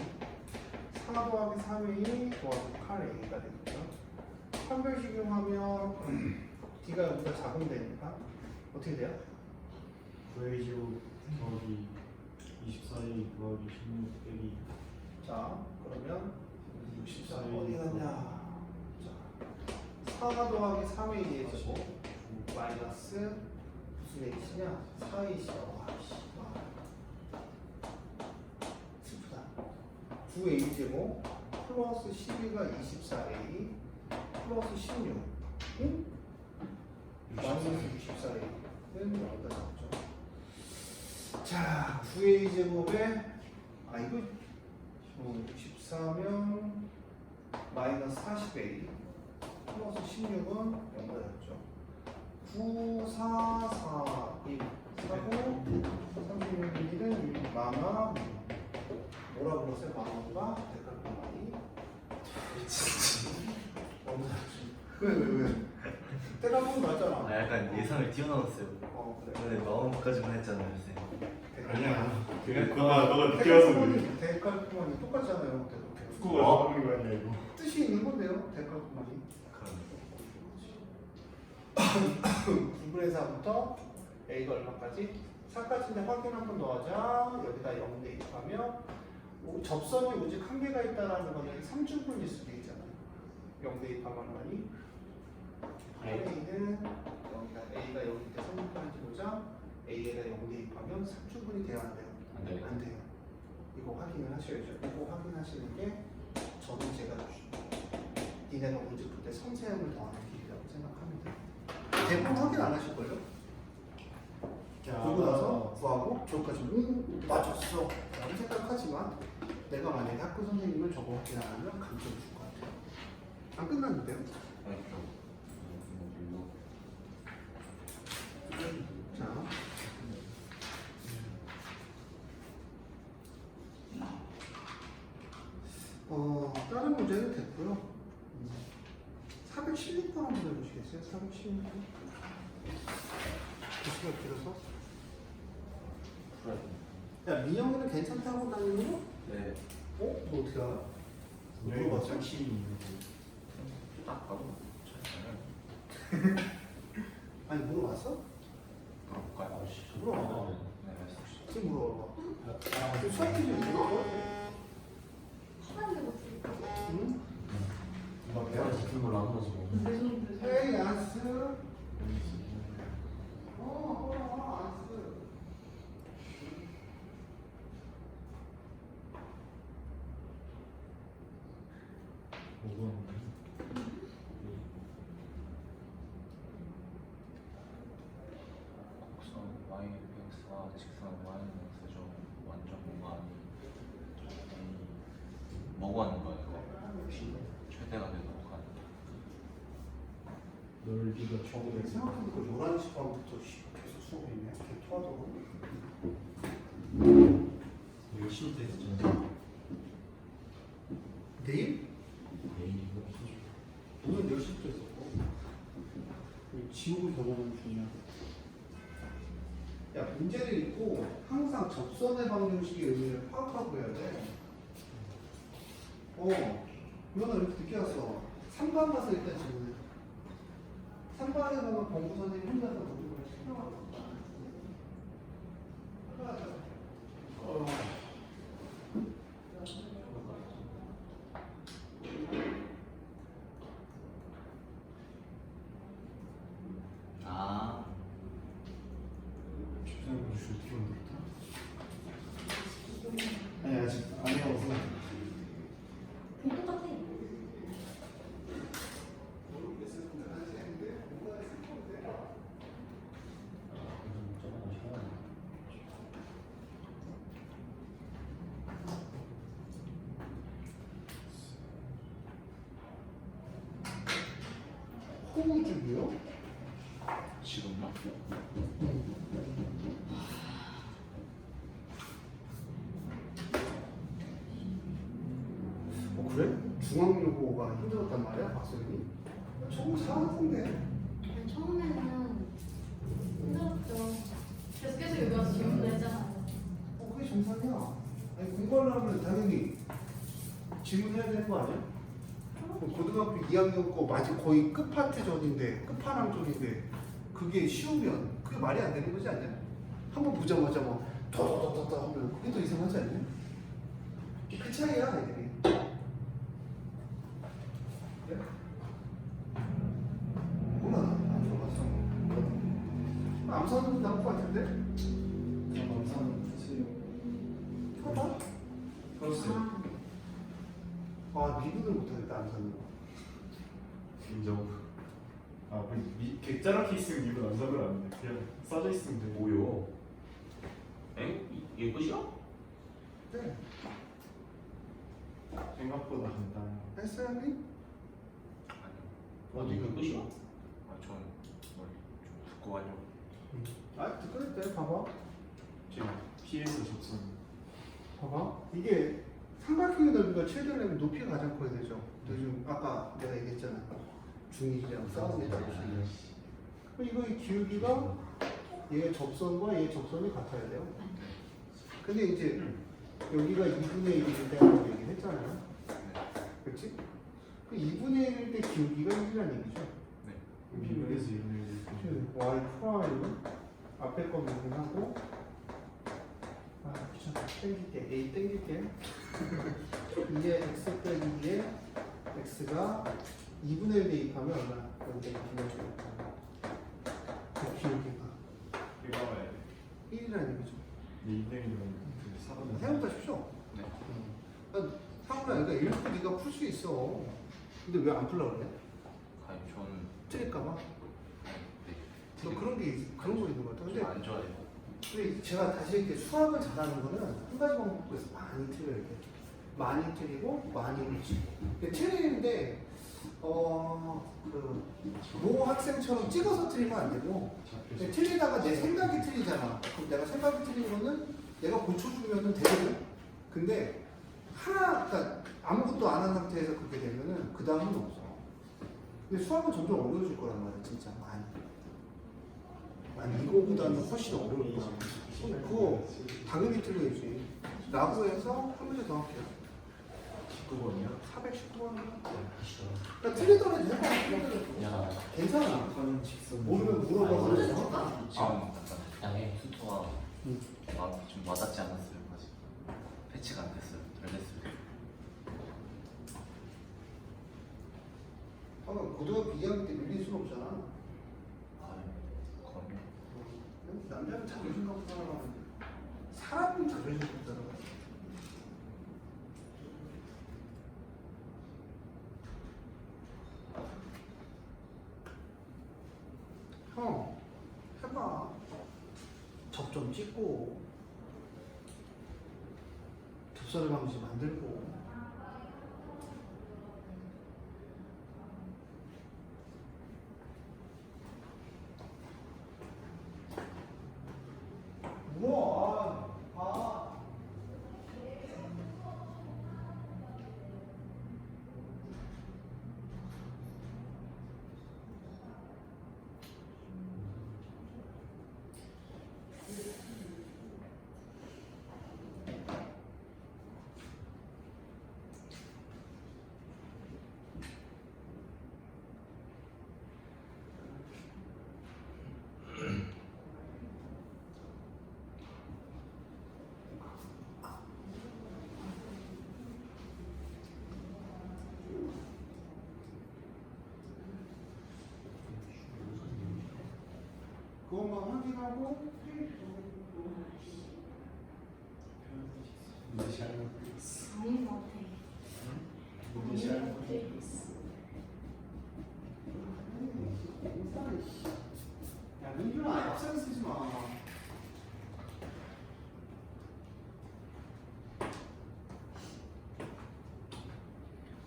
4 더하기 3a 더하기 8a가 되겠죠. 판별식용하면 d가 여기다 작으면 되니까 어떻게 돼요? 9의 제곱 더하기 24의 더하기 16 빼기 자 그러면 64 64 어디 갔냐? 자 4 더하기 3a의 제곱 마이너스 무슨 a시냐? 4a시야. 슬프다. 9a 제곱 플러스 12가 24a 플러스 16 응? 마이너스 64a는 여기다 잡죠. 자 9a 제곱에 이거 64면 마이너스 40a 플러스 16은 여기다 잡죠. 9, 4, 4, 1 하고 36일은 마마 뭐라 불렀어요? 마마가 데칼코마니 왜? 데칼코마니 맞잖아. 약간 예상을 뛰어넘었어요. 그래. 근데 마음까지만 했잖아요, 선생님. 아니야 그거 너가 늦게 와서 그래. 데칼코마니 똑같잖아요. 축구가 하는 거 아니야 이거 뜻이 있는 건데요. 데칼코마니. 그럼 9분의 4부터 a가 얼마까지? 4까지인데 확인 한 번 더 하자. 여기다 0 대입하면 접선이 오직 한 개가 있다는 거는 3주분일 수도 있잖아요. 0 대입하면 얼마니? 8a는 여기다 a가 0일 때 3주분인지 보자. a에다 0 대입하면 3주분이 돼야 안 돼요? 안 돼요. 안 돼요. 이거 확인을 하셔야죠. 이거 확인하시는 게 저는 제가 니네가 문제 풀 때 섬세함을 더하는 길이라고 생각하면 돼요. 대부분 확인 안 하실걸요? 그러고 나서 구하고 저기까지 맞았어 라는 생각하지만 내가 만약에 학교 선생님은 저거 확인 안 하면 감점 줄 것 같아요. 안 끝났는데요? 자 다른 문제는 됐고요. 416번 한번 해보시겠어요? 416번 그 시간 길어서 야 민영이는 괜찮다고 다니는 거? 네. 너 어떻게 알아? 물어봤어? 치 딱 봐도 잘 아니 물어봤어? 물어볼까요? 물어봐. 네, 말씀하시죠. 지금 물어봐. 수학 퀴즈 있어? 하나님 같은 응? 내가 지키는 걸로 안 가지고. 헤이 안스. 안스. 뭐가 yx와 직선 y는 x죠. 완전 공간이 뭐고 하는 거야 이거? 최대가 되도록 하는. 넓이가 저거 생각해보니까 11시 반부터 계속 수업이네. 개토하더라고. 열심히 됐잖아. 내일? 내일인가? 오늘 10시부터 했었고. 지옥을 경험하는 중이야. 야, 문제를 읽고 항상 접선의 방정식의 의미를 파악하고 해야 돼. 이거는 이렇게 늦게 왔어. 3반 가서 일단 질문해. 3반에 가면 공부 선생님 혼자서 모든 걸 설명하는 거야. 아, 주사님 줄 어떻게 만들었다? 아니 아직 안 해봐서. 그냥 똑같아. 호우주기요? 지금요? 그래? 중앙여고가 힘들었단 말이야, 박선생님? 저거 잘하던데. 아니, 처음에는 힘들었죠. 그래서 계속 여기 와서 질문을 했잖아요. 그게 정상이야. 아니, 공부하려면 당연히 질문해야 되는 거 아니야? 고등학교 2학년 거 맞아 거의 끝파트 전인데 끝판왕 쪽인데 그게 쉬우면 그게 말이 안 되는 거지 않냐? 한번 보자마자 막 더더더더 하면 그게 더 이상하지 않냐? 그 차이야 애들이. 그래? 몰라 안 들어봤어. 암산은 나올 것 같은데? 감사는 주세요. 해봐. 풀었어요. 미분을 못하겠다 암산은. 인정. 아, 객자라 케이스는 이분 안 사을 안 돼. 그냥 싸져 있으면 돼. 뭐요? 엥? 이게 끝이야? 네. 생각보다 간단해. 했어요 형님? 아니요. 이게 끝이야? 아, 전 뭘 좀 듣고 하려고. 듣고 있대. 봐봐. 제가 PS 접선. 봐봐. 이게 삼각형의 넓이가 최대라면 높이가 가장 커야 되죠. 요즘 아까 내가 얘기했잖아. 중일이랑 싸움이 나고 그럼 이거 이 기울기가 얘 접선과 얘 접선이 같아야 돼요. 근데 이제 여기가 2분의 1일 때라고 얘기를 했잖아요. 그렇지? 그 2분의 1일 때 기울기가 1이라는 얘기죠. 네. 비교해서 이런 y 프라임 앞에 거 확인하고 귀찮아. 땡길게. A 땡길게. 2에 x 빼기 2에 x가 2분의 1 대입하면 얼마? 여기다 기울기가 그 기울기가 이거 봐야 돼. 1이라는 얘기죠. 이등이면 사람은 생각보다 쉽죠? 네. 상훈아, 그러니까 읽고 네가 풀 수 있어. 근데 왜 안 풀려고 그래? 아니, 저는 틀릴까봐? 네. 너 그런 거 있는 것 같아. 근데 안 좋아해요. 근데 제가 다시 이렇게 수학을 잘하는 거는 한 가지 방법에서 많이 틀려요. 이렇게. 많이 틀리고 많이 놓치고. 틀리는데 모 학생처럼 찍어서 틀리면 안 되고 틀리다가 내 생각이 틀리잖아. 그럼 내가 생각이 틀린 거는 내가 고쳐주면 되거든. 근데 그러니까 아무것도 안 한 상태에서 그렇게 되면은 그 다음은 없어. 근데 수학은 점점 어려워질 거란 말이야, 진짜 많이. 아니 이거보다는 훨씬 어려울 거야. 그거 당연히 틀려야지. 라고 해서 한 문제 더 할게요. 19번이야? 419번이야. 그러니까 틀리더라도 해봐. 야, 괜찮아. 가는 직선. 모르면 물어봐. 문제 그래서. 줄까? 지금 약간 해. 수투가 좀 와닿지 않았어요. 아직 패치가 안 됐어요. 덜 됐어요. 고등학교 2학년 때 밀릴 수는 없잖아. 아, 그럼요. 남자는 자존심 갖고 살아가는데 사람은 자존심 갖고 살아가. 형, 해봐. 접점 찍고 접선의 방지 만들고 우와 그것만 확인하고 아닌 것 같아. 아닌 것 같아. 야 민준아 앞선 쓰지 마.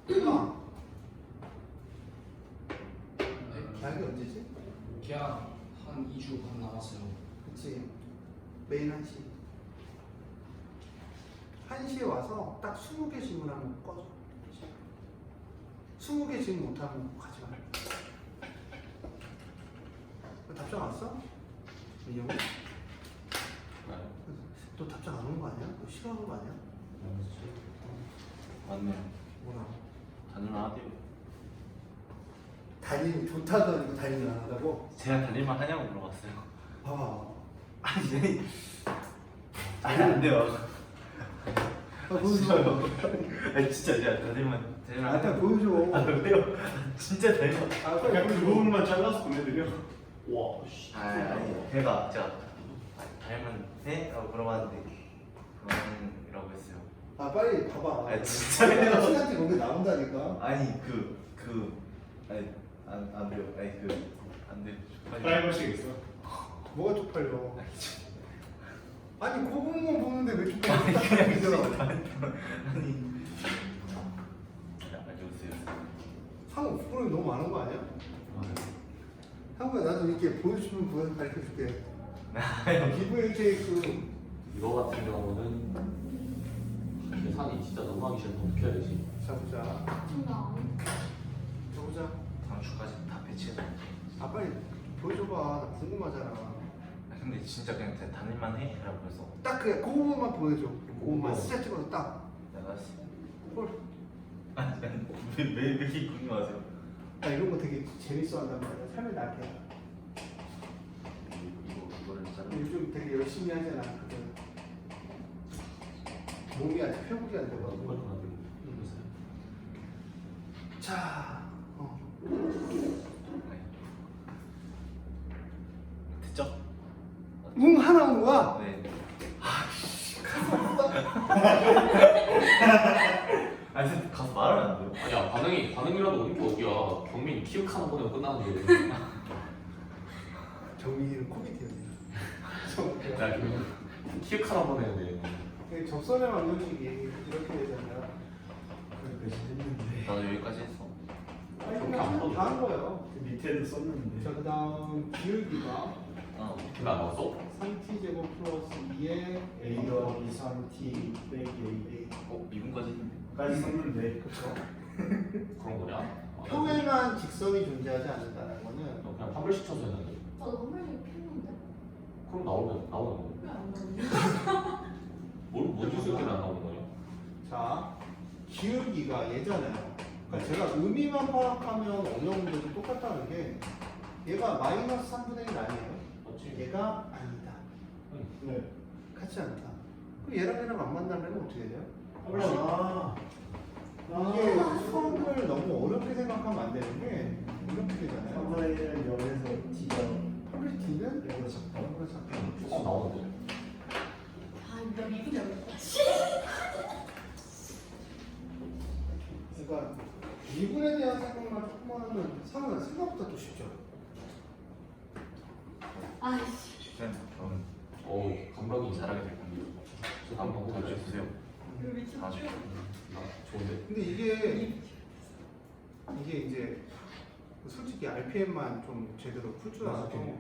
민준아 계약이 언제지? 계약 한 2주 반 남았어요. 그치 매일 1시 1시에 와서 딱 20개 질문하면 꺼져. 20개 질문 못하면 가지 마. 답장 왔어? 민영이? 너 답장 안 온 거 아니야? 너 싫어하는 거 아니야? 맞네요. 뭐라? 단일만 하대요. 달리는 좋다도 아니고 달리는 안 하다고? 제가 단일만 하냐고 물어봤어요. 봐봐. 아니, 아니 안 돼요. 보여줘. 아니 진짜 제가 단일만 아, 일단 보여줘. 안 돼요. 진짜 단일만. 아, 그냥 그 부분만 잘라서 보내드려. 와, 씨. 아니 제가 단일만 해? 라고 물어봤는데 그만이라고 했어요. 아, 빨리 봐봐. 아 진짜요? 친한테 거기 나온다니까. 아니 아니 안 돼요. 아니 안 돼요. 프라이버시가 있어. 뭐가 쪽팔려? 아니, 그 부분만 보는데 왜 아니 쪽팔려? 아니 알려주세요. 상호 부끄러움이 너무 많은 거 아니야? 상호야, 나도 이렇게 보여주면 보여서 가르쳐줄게. 기부 혜택 이거 같은 경우는 계산이 진짜 너무 하기 싫으면 어떻게 해야 되지? 자, 보자. 정말 자, 보자. 다음 주까지 다 배치해줘. 아, 빨리 보여줘봐. 나 궁금하잖아. 근데 진짜 그냥 단일만 해? 라고 해서 딱 그래, 그 부분만 보여줘. 그 부분만 숫자 찍어서 딱. 내가 했어. 헐. 아니 왜 이렇게 궁금하세요? 나 이런 거 되게 재밌어 한단 말이야. 삶을 나게. 이거를 자르. 요즘 되게 열심히 하잖아. 그거. 몸이 아직 회복이 안 누가 돼가지고. 전화 드리고. 자, 됐죠? 응 하나 온 거야? 네. 아니 근데 가서 말을 안 돼요. 아니야, 반응이라도 오는 게 어디야. 경민 키읔 하나 보내고 끝나는데. 정민이는 코미디언이야. 야, 키읔 하나 보내야 돼. 접선의 방정식이 이렇게 되잖아. 그러니까 했는데 나도 여기까지 했어. 아니, 그렇게 안 써도 다한 거예요. 그 밑에도 썼는데. 자, 그 다음 기울기가 어. 근데 안 나왔어? 3t 제곱 플러스 2의 A 더하기 3T 빼기 A 어 2분까지 했는데. 까지 썼는데 그렇죠. 그런 거냐? 아, 평행한 직선이 존재하지 않는다는 거는 너 그냥 판별식 쳐서 했는데. 저도 한 번씩 폈는데 그럼 나오는 거. 왜안 나오냐? 뭔 짓을 때문에 안 나오는 거냐? 자, 기울기가 얘잖아요. 그러니까 제가 의미만 파악하면 어느 정도 똑같다는 게 얘가 마이너스 3분의 1 아니에요? 맞지? 얘가 아니다. 네. 같지 않다. 그럼 얘랑 얘랑 안 만나면 어떻게 돼요? 아. 이게 수학을 너무 어렵게 생각하면 안 되는 게 이렇게 되잖아요. 3분의 1을 0에서 T가 폴리티는 0보다 작다. 이거 작다. 조금 나오는데. 아나 미분이 어렵다. 그러니까 미분에 대한 생각만 조금만 하면 상은 생각보다 더 쉽죠. 아이씨. 쌤 저는 어, 40. 좋은데. 근데 이게 이제 솔직히 RPM만 좀 제대로 풀 줄 알아도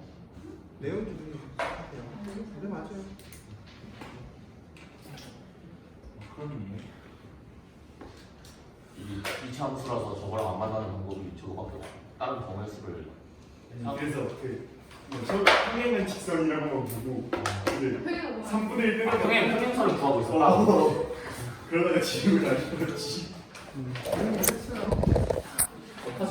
내용들이 비슷해요. 근데 맞아요. 그러네. 이 함수라서 저거랑 안 맞는 방법이 저거밖에 없어. 다른 범위 수를 그래서 평행은 직선이라고 한번 보고 근데 평행은 뭐 3분의 1 뺀 평행선을 구하고 있어. 그러다가 지우를 안 풀었지. 했어요.